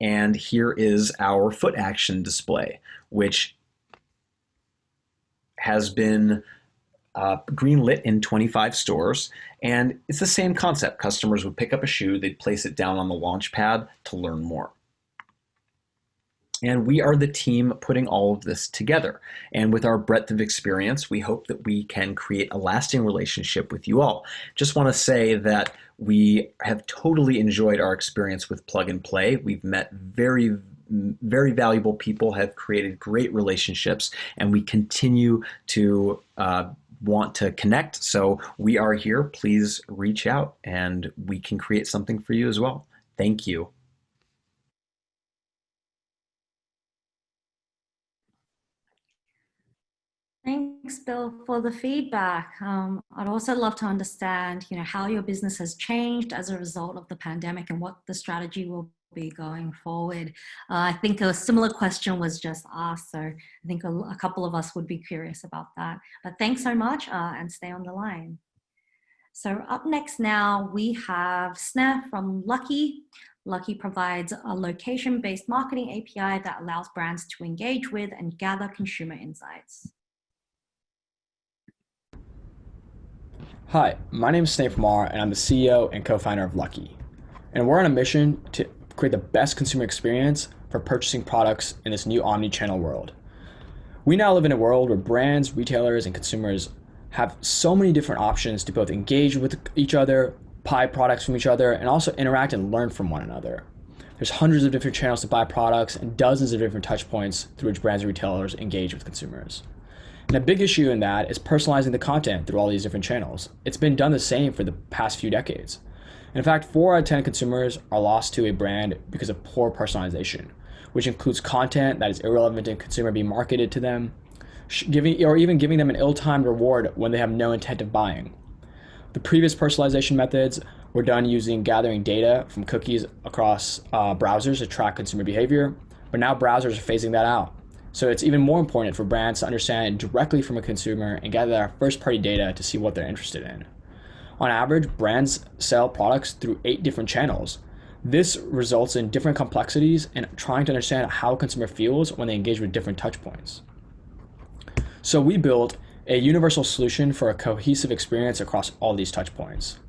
And here is our foot action display, which has been greenlit in 25 stores. And it's the same concept. Customers would pick up a shoe, they'd place it down on the launch pad to learn more. And we are the team putting all of this together. And with our breadth of experience, we hope that we can create a lasting relationship with you all. Just want to say that we have totally enjoyed our experience with Plug and Play. We've met very valuable people, have created great relationships, and we continue to want to connect. So we are here. Please reach out and we can create something for you as well. Thank you. Thanks, Bill, for the feedback. I'd also love to understand, how your business has changed as a result of the pandemic and what the strategy will be going forward. I think a similar question was just asked, so I think a couple of us would be curious about that. But thanks so much, and stay on the line. So up next now, we have Sneh from Lucky. Lucky provides a location-based marketing API that allows brands to engage with and gather consumer insights. Hi, my name is Sneh Pamar, and I'm the CEO and co-founder of Lucky. And we're on a mission to create the best consumer experience for purchasing products in this new omnichannel world. We now live in a world where brands, retailers, and consumers have so many different options to both engage with each other, buy products from each other, and also interact and learn from one another. There's hundreds of different channels to buy products and dozens of different touch points through which brands and retailers engage with consumers. And a big issue in that is personalizing the content through all these different channels. It's been done the same for the past few decades. In fact, 4 out of 10 consumers are lost to a brand because of poor personalization, which includes content that is irrelevant to consumer being marketed to them, even giving them an ill-timed reward when they have no intent of buying. The previous personalization methods were done using gathering data from cookies across browsers to track consumer behavior, but now browsers are phasing that out. So it's even more important for brands to understand directly from a consumer and gather their first-party data to see what they're interested in. On average, brands sell products through 8 different channels. This results in different complexities and trying to understand how a consumer feels when they engage with different touch points. So we built a universal solution for a cohesive experience across all these touch points.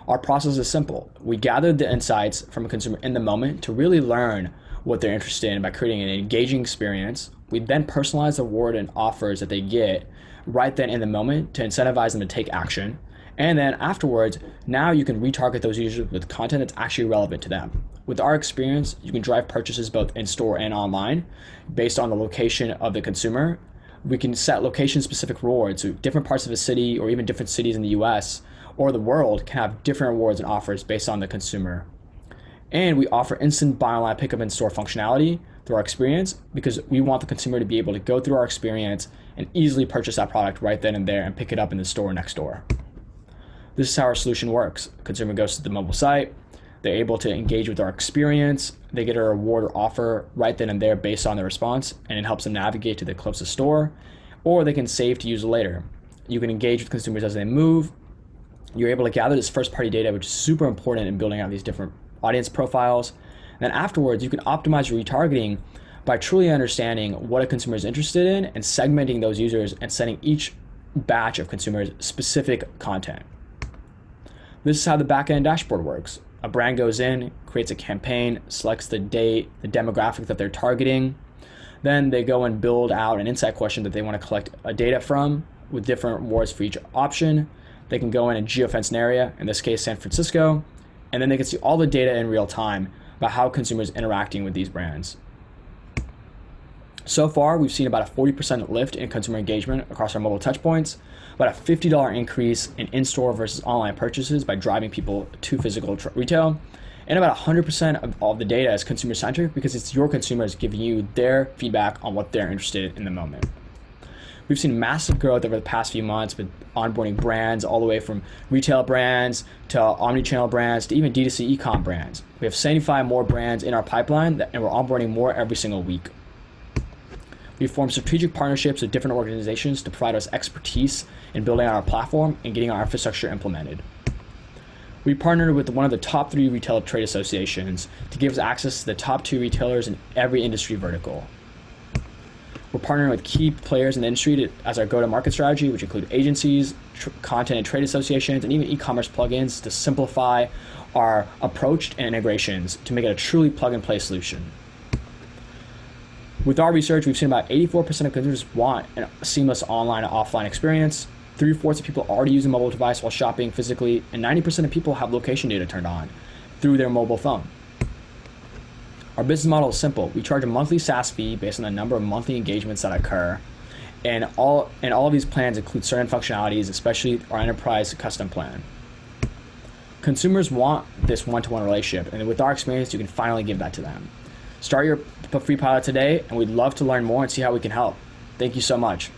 Our process is simple. We gathered the insights from a consumer in the moment to really learn what they're interested in by creating an engaging experience. We then personalize the reward and offers that they get right then in the moment to incentivize them to take action. And then afterwards, now you can retarget those users with content that's actually relevant to them. With our experience, you can drive purchases both in-store and online based on the location of the consumer. We can set location-specific rewards, so different parts of a city or even different cities in the US or the world can have different rewards and offers based on the consumer. And we offer instant buy online, pickup in store functionality through our experience because we want the consumer to be able to go through our experience and easily purchase that product right then and there and pick it up in the store next door. This is how our solution works. The consumer goes to the mobile site, they're able to engage with our experience, they get a reward or offer right then and there based on their response, and it helps them navigate to the closest store, or they can save to use later. You can engage with consumers as they move. You're able to gather this first-party data, which is super important in building out these different audience profiles. And then afterwards, you can optimize your retargeting by truly understanding what a consumer is interested in and segmenting those users and sending each batch of consumers specific content. This is how the backend dashboard works. A brand goes in, creates a campaign, selects the date, the demographic that they're targeting. Then they go and build out an insight question that they want to collect data from with different rewards for each option. They can go in and geofence an area, in this case, San Francisco, and then they can see all the data in real time about how consumers are interacting with these brands. So far, we've seen about a 40% lift in consumer engagement across our mobile touchpoints, about a $50 increase in in-store versus online purchases by driving people to physical retail, and about 100% of all the data is consumer-centric because it's your consumers giving you their feedback on what they're interested in the moment. We've seen massive growth over the past few months with onboarding brands all the way from retail brands to omnichannel brands to even D2C e-com brands. We have 75 more brands in our pipeline and we're onboarding more every single week. We've formed strategic partnerships with different organizations to provide us expertise in building out our platform and getting our infrastructure implemented. We partnered with one of the top 3 retail trade associations to give us access to the top 2 retailers in every industry vertical. We're partnering with key players in the industry as our go-to-market strategy, which include agencies, content and trade associations, and even e-commerce plugins to simplify our approach and integrations to make it a truly plug-and-play solution. With our research, we've seen about 84% of consumers want a seamless online and offline experience. 3/4 of people already use a mobile device while shopping physically, and 90% of people have location data turned on through their mobile phone. Our business model is simple. We charge a monthly SaaS fee based on the number of monthly engagements that occur, and all of these plans include certain functionalities, especially our enterprise custom plan. Consumers want this one-to-one relationship, and with our experience, you can finally give that to them. Start your free pilot today, and we'd love to learn more and see how we can help. Thank you so much.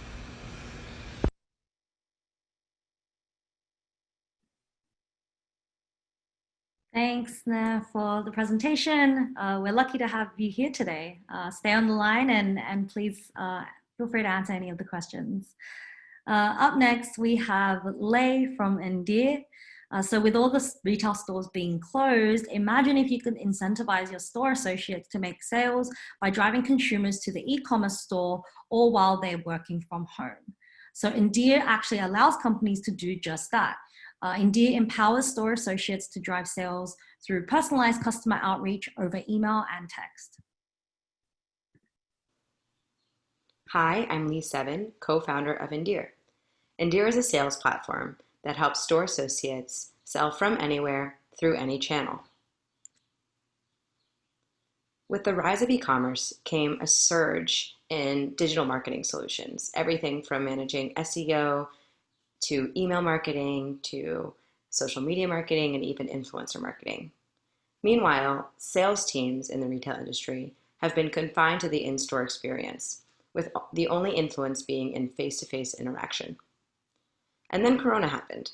Thanks, Nair, for the presentation. We're lucky to have you here today. Stay on the line and please feel free to answer any of the questions. Up next, we have Lei from Endear. So with all the retail stores being closed, imagine if you could incentivize your store associates to make sales by driving consumers to the e-commerce store or while they're working from home. So Endear actually allows companies to do just that. Endear empowers store associates to drive sales through personalized customer outreach over email and text. Hi, I'm Lee Seven, co-founder of Endear. Endear is a sales platform that helps store associates sell from anywhere through any channel. With the rise of e-commerce came a surge in digital marketing solutions, everything from managing SEO to email marketing, to social media marketing, and even influencer marketing. Meanwhile, sales teams in the retail industry have been confined to the in-store experience, with the only influence being in face-to-face interaction. And then Corona happened.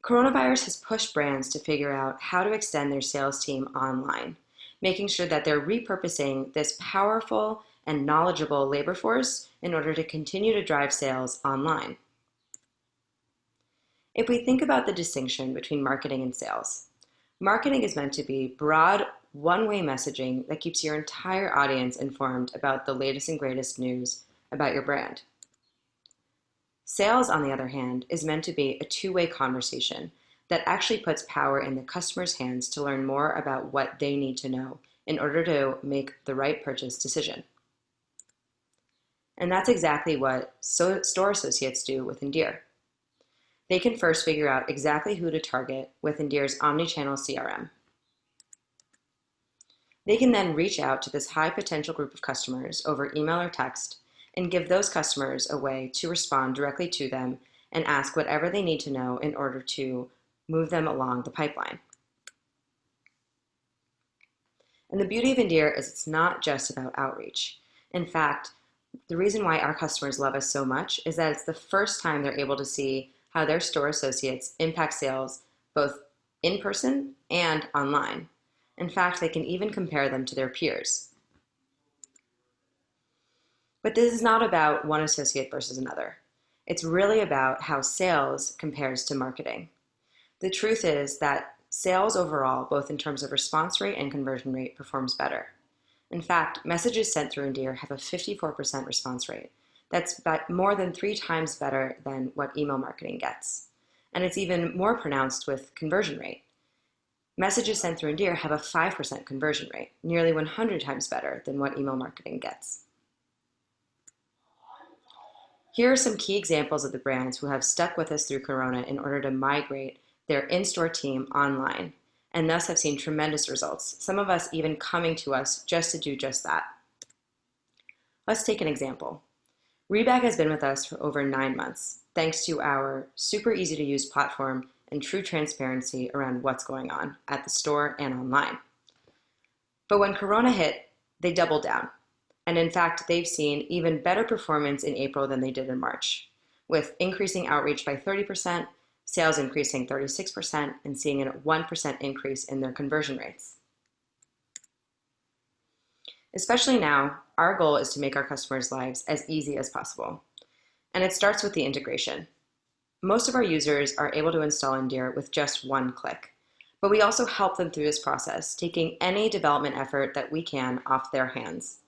Coronavirus has pushed brands to figure out how to extend their sales team online, making sure that they're repurposing this powerful and knowledgeable labor force in order to continue to drive sales online. If we think about the distinction between marketing and sales, marketing is meant to be broad, one-way messaging that keeps your entire audience informed about the latest and greatest news about your brand. Sales, on the other hand, is meant to be a two-way conversation that actually puts power in the customer's hands to learn more about what they need to know in order to make the right purchase decision. And that's exactly what store associates do with Endear. They can first figure out exactly who to target with Endear's omnichannel CRM. They can then reach out to this high potential group of customers over email or text and give those customers a way to respond directly to them and ask whatever they need to know in order to move them along the pipeline. And the beauty of Endear is it's not just about outreach. In fact, the reason why our customers love us so much is that it's the first time they're able to see how their store associates impact sales both in person and online. In fact, they can even compare them to their peers. But this is not about one associate versus another. It's really about how sales compares to marketing. The truth is that sales overall, both in terms of response rate and conversion rate, performs better. In fact, messages sent through Endear have a 54% response rate. That's more than 3 times better than what email marketing gets. And it's even more pronounced with conversion rate. Messages sent through Endear have a 5% conversion rate, nearly 100 times better than what email marketing gets. Here are some key examples of the brands who have stuck with us through Corona in order to migrate their in-store team online, and thus have seen tremendous results, some of us even coming to us just to do just that. Let's take an example. Rebag has been with us for over 9 months, thanks to our super easy to use platform and true transparency around what's going on at the store and online. But when Corona hit, they doubled down. And in fact, they've seen even better performance in April than they did in March, with increasing outreach by 30%, sales increasing 36%, and seeing a 1% increase in their conversion rates. Especially now, our goal is to make our customers' lives as easy as possible. And it starts with the integration. Most of our users are able to install Endear with just one click, but we also help them through this process, taking any development effort that we can off their hands.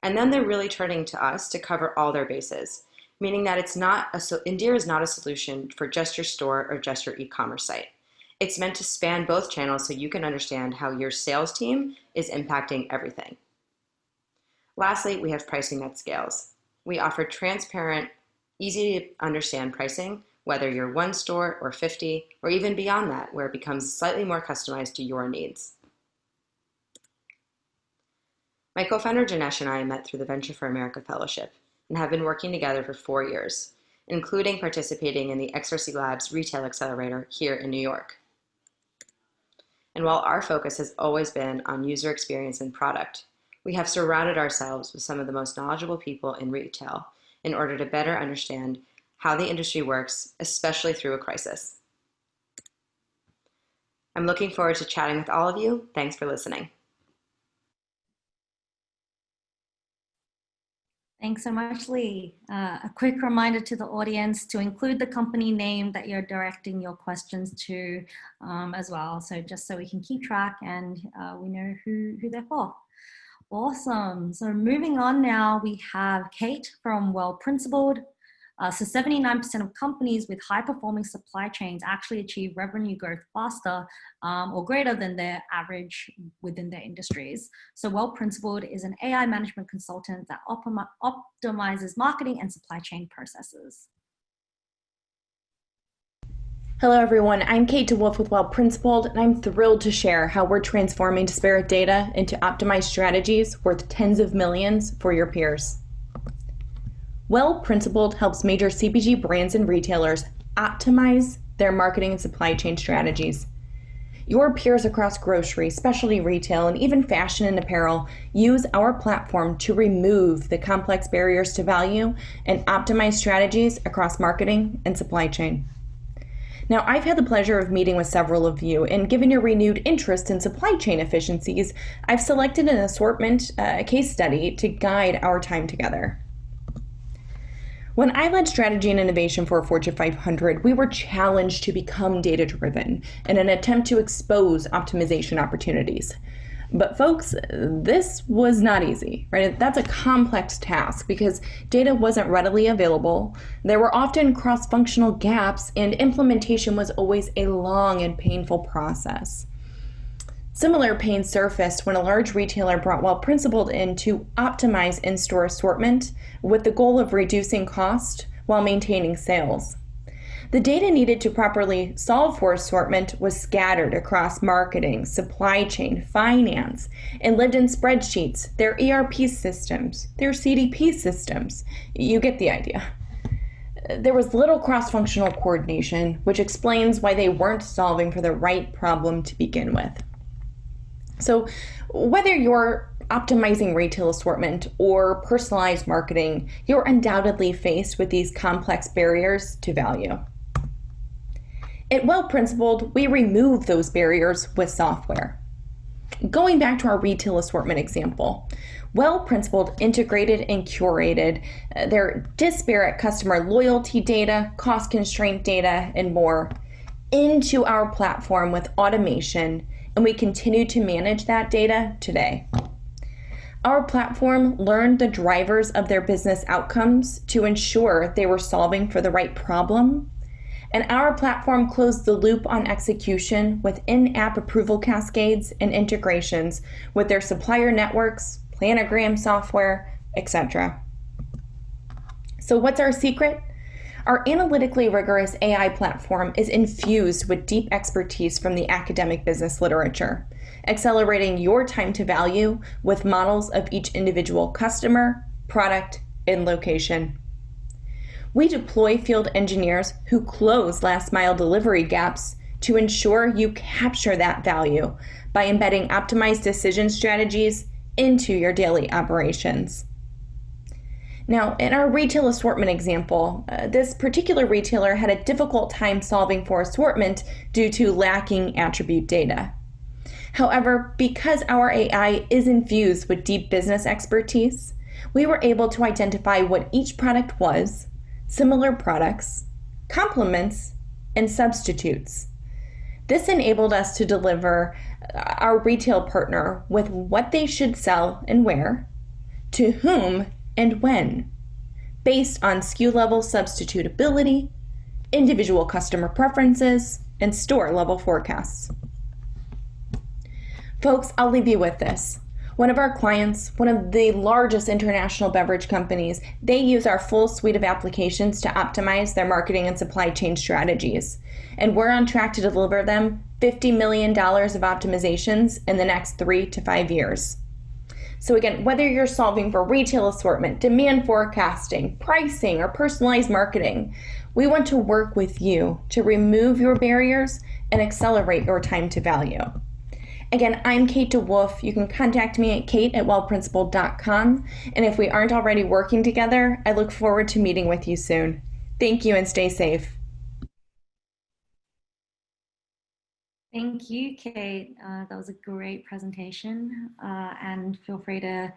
And then they're really turning to us to cover all their bases, meaning that Endear is not a solution for just your store or just your e-commerce site. It's meant to span both channels so you can understand how your sales team is impacting everything. Lastly, we have pricing that scales. We offer transparent, easy to understand pricing, whether you're one store or 50, or even beyond that, where it becomes slightly more customized to your needs. My co-founder Janesh and I met through the Venture for America Fellowship and have been working together for 4 years, including participating in the XRC Labs Retail Accelerator here in New York. And while our focus has always been on user experience and product, we have surrounded ourselves with some of the most knowledgeable people in retail in order to better understand how the industry works, especially through a crisis. I'm looking forward to chatting with all of you. Thanks for listening. Thanks so much, Lee. A quick reminder to the audience to include the company name that you're directing your questions to as well. So just so we can keep track and we know who they're for. Awesome. So moving on now, we have Kate from Well Principled. So 79% of companies with high-performing supply chains actually achieve revenue growth faster or greater than their average within their industries. So Well Principled is an AI management consultant that optimizes marketing and supply chain processes. Hello everyone, I'm Kate DeWolf with Well Principled, and I'm thrilled to share how we're transforming disparate data into optimized strategies worth tens of millions for your peers. Well Principled helps major CPG brands and retailers optimize their marketing and supply chain strategies. Your peers across grocery, specialty retail, and even fashion and apparel use our platform to remove the complex barriers to value and optimize strategies across marketing and supply chain. Now, I've had the pleasure of meeting with several of you, and given your renewed interest in supply chain efficiencies, I've selected an assortment case study to guide our time together. When I led strategy and innovation for a Fortune 500, we were challenged to become data-driven in an attempt to expose optimization opportunities. But folks, this was not easy, right? That's a complex task because data wasn't readily available. There were often cross-functional gaps, and implementation was always a long and painful process. Similar pain surfaced when a large retailer brought Well Principled in to optimize in-store assortment with the goal of reducing cost while maintaining sales. The data needed to properly solve for assortment was scattered across marketing, supply chain, finance, and lived in spreadsheets, their ERP systems, their CDP systems. You get the idea. There was little cross-functional coordination, which explains why they weren't solving for the right problem to begin with. So whether you're optimizing retail assortment or personalized marketing, you're undoubtedly faced with these complex barriers to value. At Well Principled, we remove those barriers with software. Going back to our retail assortment example, Well Principled integrated and curated their disparate customer loyalty data, cost constraint data, and more into our platform with automation, and we continue to manage that data today. Our platform learned the drivers of their business outcomes to ensure they were solving for the right problem, and our platform closed the loop on execution with in-app approval cascades and integrations with their supplier networks, planogram software, etc. So what's our secret? Our analytically rigorous AI platform is infused with deep expertise from the academic business literature, accelerating your time to value with models of each individual customer, product, and location. We deploy field engineers who close last-mile delivery gaps to ensure you capture that value by embedding optimized decision strategies into your daily operations. Now, in our retail assortment example, this particular retailer had a difficult time solving for assortment due to lacking attribute data. However, because our AI is infused with deep business expertise, we were able to identify what each product was, similar products, complements, and substitutes. This enabled us to deliver our retail partner with what they should sell and where, to whom and when, based on SKU level substitutability, individual customer preferences, and store level forecasts. Folks, I'll leave you with this. One of our clients, one of the largest international beverage companies, they use our full suite of applications to optimize their marketing and supply chain strategies. And we're on track to deliver them $50 million of optimizations in the next 3 to 5 years. So again, whether you're solving for retail assortment, demand forecasting, pricing, or personalized marketing, we want to work with you to remove your barriers and accelerate your time to value. Again, I'm Kate DeWolf. You can contact me at kate@wellprincipled.com. And if we aren't already working together, I look forward to meeting with you soon. Thank you and stay safe. Thank you, Kate. That was a great presentation. And feel free to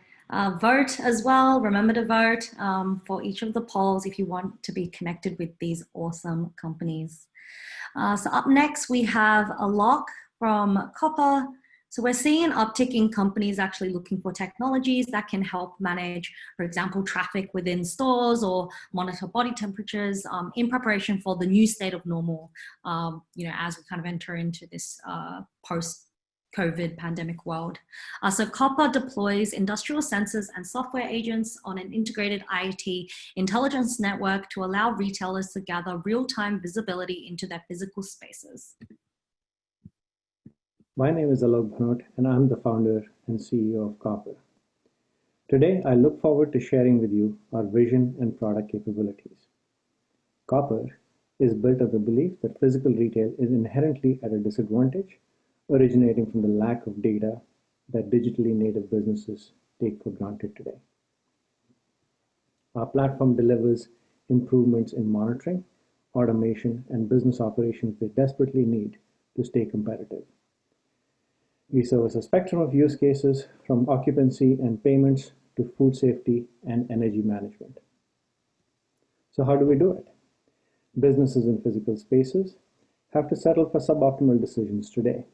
vote as well. Remember to vote for each of the polls if you want to be connected with these awesome companies. So up next, we have Alok from Copper. So we're seeing an uptick in companies actually looking for technologies that can help manage, for example, traffic within stores or monitor body temperatures in preparation for the new state of normal, as we kind of enter into this post-COVID pandemic world. So Copper deploys industrial sensors and software agents on an integrated IoT intelligence network to allow retailers to gather real-time visibility into their physical spaces. My name is Alok Bhanot, and I'm the founder and CEO of Copper. Today, I look forward to sharing with you our vision and product capabilities. Copper is built on the belief that physical retail is inherently at a disadvantage, originating from the lack of data that digitally native businesses take for granted today. Our platform delivers improvements in monitoring, automation, and business operations they desperately need to stay competitive. We service a spectrum of use cases from occupancy and payments to food safety and energy management. So how do we do it? Businesses in physical spaces have to settle for suboptimal decisions today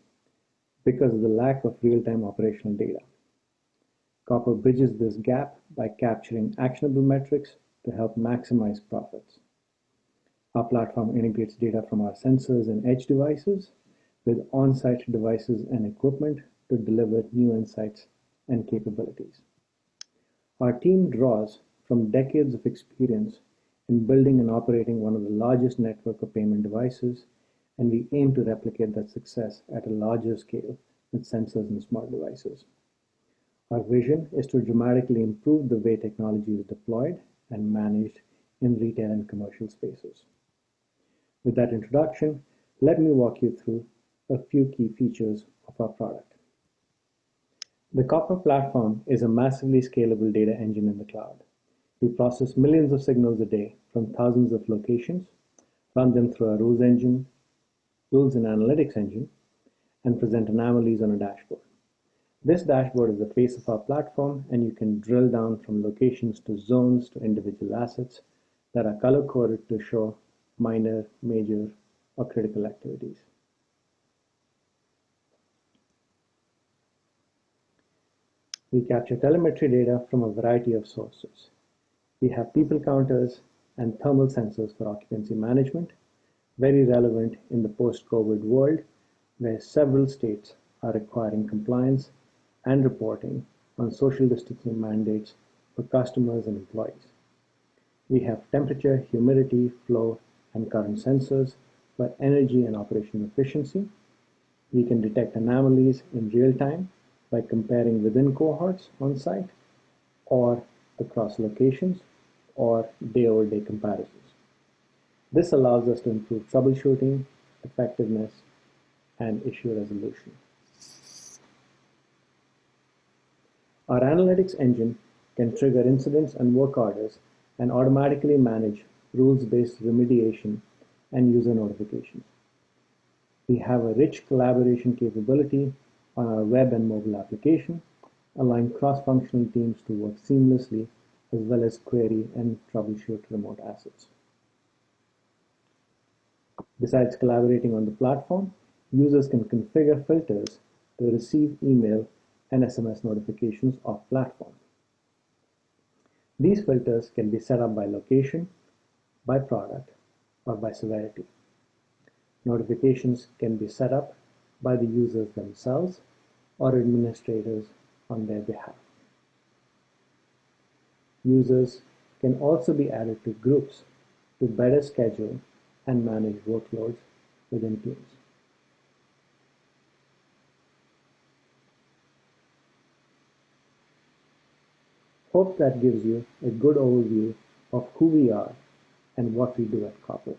because of the lack of real-time operational data. Copper bridges this gap by capturing actionable metrics to help maximize profits. Our platform integrates data from our sensors and edge devices with on-site devices and equipment to deliver new insights and capabilities. Our team draws from decades of experience in building and operating one of the largest network of payment devices, and we aim to replicate that success at a larger scale with sensors and smart devices. Our vision is to dramatically improve the way technology is deployed and managed in retail and commercial spaces. With that introduction, let me walk you through a few key features of our product. The Copper platform is a massively scalable data engine in the cloud. We process millions of signals a day from thousands of locations, run them through our rules and analytics engine, and present anomalies on a dashboard. This dashboard is the face of our platform, and you can drill down from locations to zones to individual assets that are color-coded to show minor, major, or critical activities. We capture telemetry data from a variety of sources. We have people counters and thermal sensors for occupancy management, very relevant in the post-COVID world, where several states are requiring compliance and reporting on social distancing mandates for customers and employees. We have temperature, humidity, flow, and current sensors for energy and operational efficiency. We can detect anomalies in real time by comparing within cohorts on site or across locations or day-over-day comparisons. This allows us to improve troubleshooting, effectiveness, and issue resolution. Our analytics engine can trigger incidents and work orders and automatically manage rules-based remediation and user notifications. We have a rich collaboration capability on our web and mobile application, allowing cross-functional teams to work seamlessly as well as query and troubleshoot remote assets. Besides collaborating on the platform, users can configure filters to receive email and SMS notifications off-platform. These filters can be set up by location, by product, or by severity. Notifications can be set up by the users themselves or administrators on their behalf. Users can also be added to groups to better schedule and manage workloads within teams. Hope that gives you a good overview of who we are and what we do at Copper.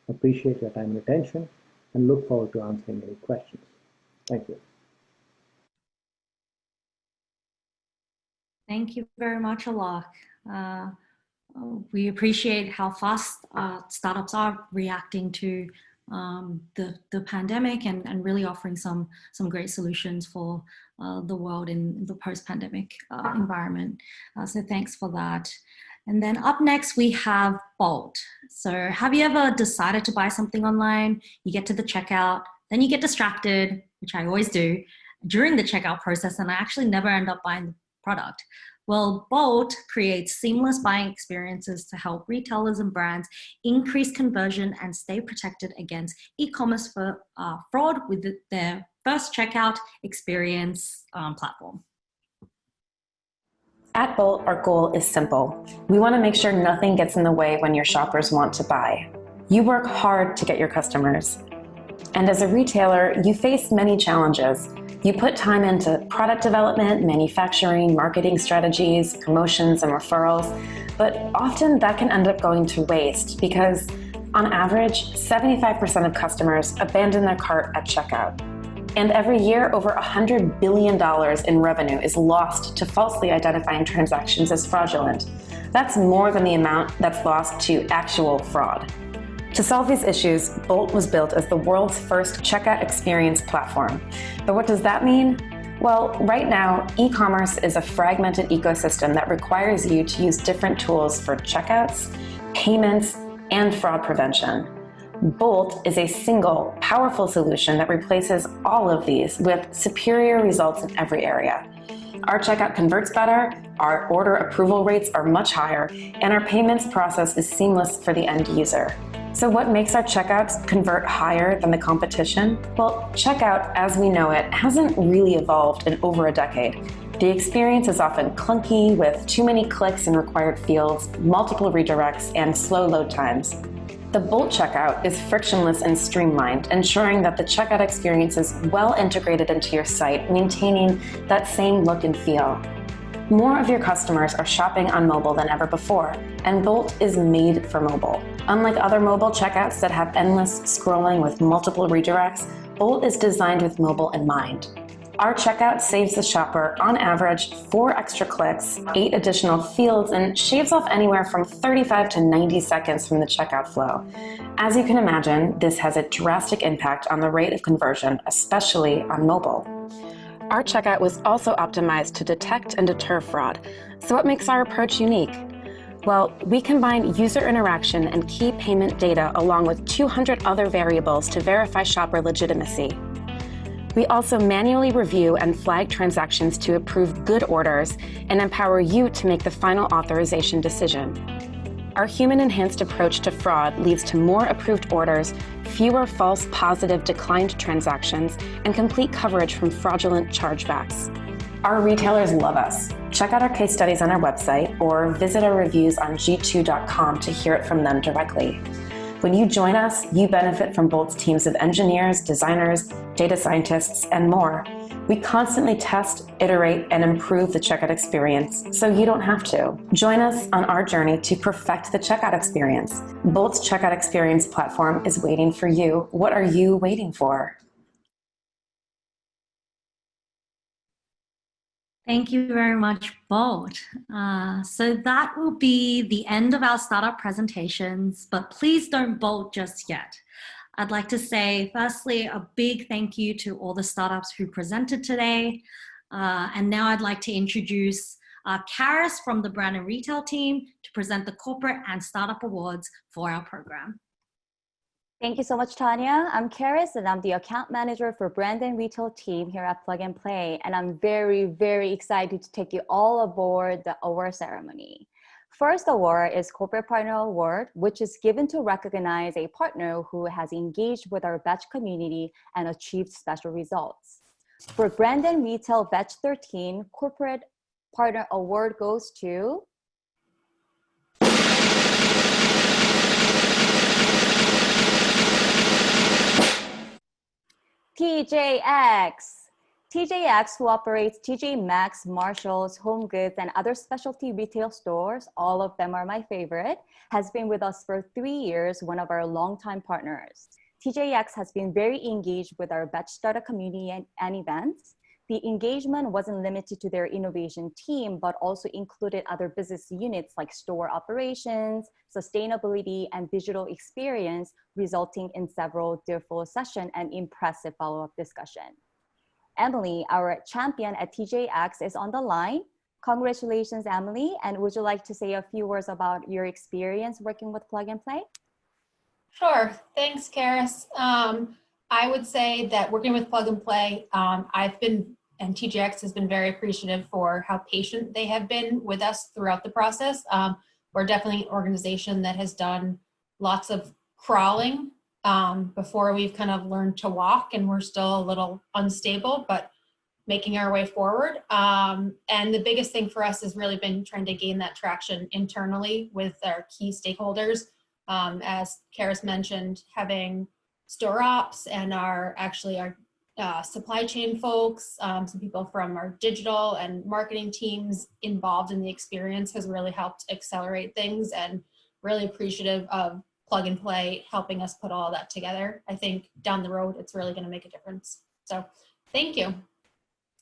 Appreciate your time and attention and look forward to answering any questions. Thank you. Thank you very much, Alok. We appreciate how fast startups are reacting to the pandemic and really offering some great solutions for the world in the post-pandemic environment. So thanks for that. And then up next, we have Bolt. So have you ever decided to buy something online? You get to the checkout, then you get distracted, which I always do, during the checkout process, and I actually never end up buying the product. Well, Bolt creates seamless buying experiences to help retailers and brands increase conversion and stay protected against e-commerce fraud with their first checkout experience platform. At Bolt, our goal is simple. We want to make sure nothing gets in the way when your shoppers want to buy. You work hard to get your customers. And as a retailer, you face many challenges. You put time into product development, manufacturing, marketing strategies, promotions, and referrals, but often that can end up going to waste because, on average, 75% of customers abandon their cart at checkout. And every year, over $100 billion in revenue is lost to falsely identifying transactions as fraudulent. That's more than the amount that's lost to actual fraud. To solve these issues, Bolt was built as the world's first checkout experience platform. But what does that mean? Well, right now, e-commerce is a fragmented ecosystem that requires you to use different tools for checkouts, payments, and fraud prevention. Bolt is a single, powerful solution that replaces all of these with superior results in every area. Our checkout converts better, our order approval rates are much higher, and our payments process is seamless for the end user. So what makes our checkouts convert higher than the competition? Well, checkout, as we know it, hasn't really evolved in over a decade. The experience is often clunky with too many clicks and required fields, multiple redirects, and slow load times. The Bolt checkout is frictionless and streamlined, ensuring that the checkout experience is well integrated into your site, maintaining that same look and feel. More of your customers are shopping on mobile than ever before, and Bolt is made for mobile. Unlike other mobile checkouts that have endless scrolling with multiple redirects, Bolt is designed with mobile in mind. Our checkout saves the shopper, on average, 4 extra clicks, 8 additional fields, and shaves off anywhere from 35 to 90 seconds from the checkout flow. As you can imagine, this has a drastic impact on the rate of conversion, especially on mobile. Our checkout was also optimized to detect and deter fraud. So what makes our approach unique? Well, we combine user interaction and key payment data along with 200 other variables to verify shopper legitimacy. We also manually review and flag transactions to approve good orders and empower you to make the final authorization decision. Our human-enhanced approach to fraud leads to more approved orders, fewer false positive declined transactions, and complete coverage from fraudulent chargebacks. Our retailers love us. Check out our case studies on our website or visit our reviews on g2.com to hear it from them directly. When you join us, you benefit from Bolt's teams of engineers, designers, data scientists, and more. We constantly test, iterate, and improve the checkout experience, so you don't have to. Join us on our journey to perfect the checkout experience. Bolt's checkout experience platform is waiting for you. What are you waiting for? Thank you very much, both. So that will be the end of our startup presentations, but please don't bolt just yet. I'd like to say, firstly, a big thank you to all the startups who presented today. And now I'd like to introduce Karis from the Brand and Retail team to present the Corporate and Startup Awards for our program. Thank you so much, Tanya. I'm Karis, and I'm the account manager for Brand and Retail team here at Plug and Play. And I'm very, very excited to take you all aboard the award ceremony. First award is Corporate Partner Award, which is given to recognize a partner who has engaged with our Batch community and achieved special results. For Brand and Retail Batch 13, Corporate Partner Award goes to TJX. TJX, who operates TJ Maxx, Marshalls, Home Goods, and other specialty retail stores, all of them are my favorite, has been with us for 3 years, one of our longtime partners. TJX has been very engaged with our Batch startup community and events. The engagement wasn't limited to their innovation team, but also included other business units like store operations, sustainability, and digital experience, resulting in several delightful sessions and impressive follow-up discussion. Emily, our champion at TJX, is on the line. Congratulations, Emily. And would you like to say a few words about your experience working with Plug and Play? Sure. Thanks, Karis. I would say that working with Plug and Play, and TJX has been very appreciative for how patient they have been with us throughout the process. We're definitely an organization that has done lots of crawling before we've kind of learned to walk, and we're still a little unstable, but making our way forward. And the biggest thing for us has really been trying to gain that traction internally with our key stakeholders. As Karis mentioned, having store ops and our supply chain folks, some people from our digital and marketing teams involved in the experience has really helped accelerate things, and really appreciative of Plug and Play helping us put all that together. I think down the road, it's really going to make a difference. So thank you.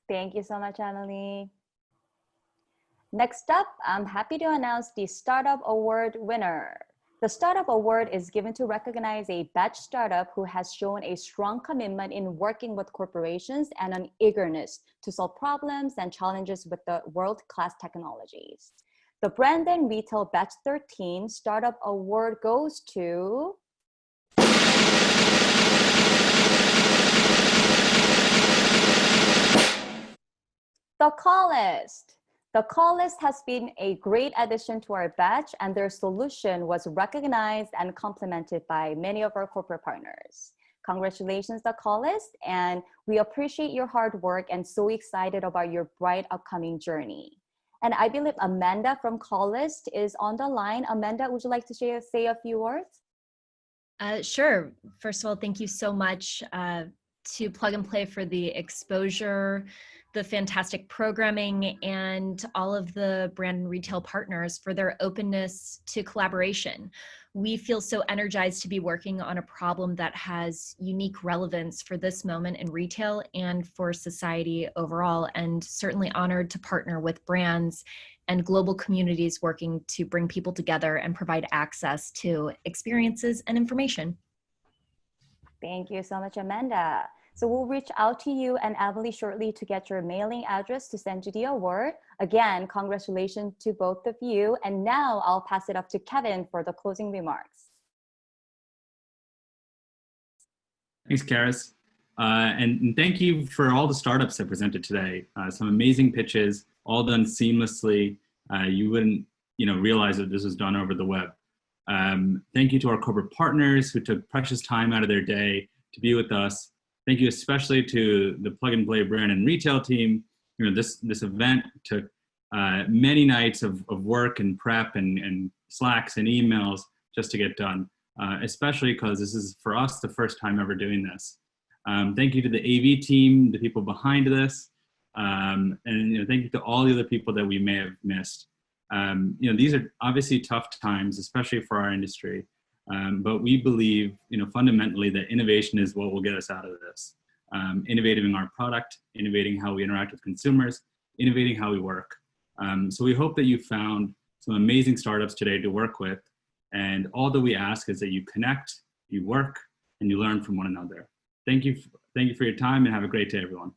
Thank you so much, Emily. Next up, I'm happy to announce the Startup Award winner. The Startup Award is given to recognize a Batch startup who has shown a strong commitment in working with corporations and an eagerness to solve problems and challenges with the world-class technologies. The Brand and Retail Batch 13 Startup Award goes to The Call List. The Call List has been a great addition to our batch, and their solution was recognized and complimented by many of our corporate partners. Congratulations, The Call List, and we appreciate your hard work and so excited about your bright upcoming journey. And I believe Amanda from Call List is on the line. Amanda, would you like to say a few words? Sure. First of all, thank you so much to Plug and Play for the exposure, the fantastic programming, and all of the brand and retail partners for their openness to collaboration. We feel so energized to be working on a problem that has unique relevance for this moment in retail and for society overall, and certainly honored to partner with brands and global communities working to bring people together and provide access to experiences and information. Thank you so much, Amanda. So we'll reach out to you and Emily shortly to get your mailing address to send you the award. Again, congratulations to both of you. And now I'll pass it up to Kevin for the closing remarks. Thanks, Karis. And thank you for all the startups that presented today. Some amazing pitches, all done seamlessly. You wouldn't realize that this was done over the web. Thank you to our corporate partners who took precious time out of their day to be with us. Thank you especially to the Plug and Play brand and retail team. This event took many nights of work and prep and Slacks and emails just to get done, especially because this is, for us, the first time ever doing this. Thank you to the AV team, the people behind this, and thank you to all the other people that we may have missed. These are obviously tough times, especially for our industry. But we believe, fundamentally that innovation is what will get us out of this. Innovating our product, innovating how we interact with consumers, innovating how we work. So we hope that you found some amazing startups today to work with. And all that we ask is that you connect, you work, and you learn from one another. Thank you for your time, and have a great day, everyone.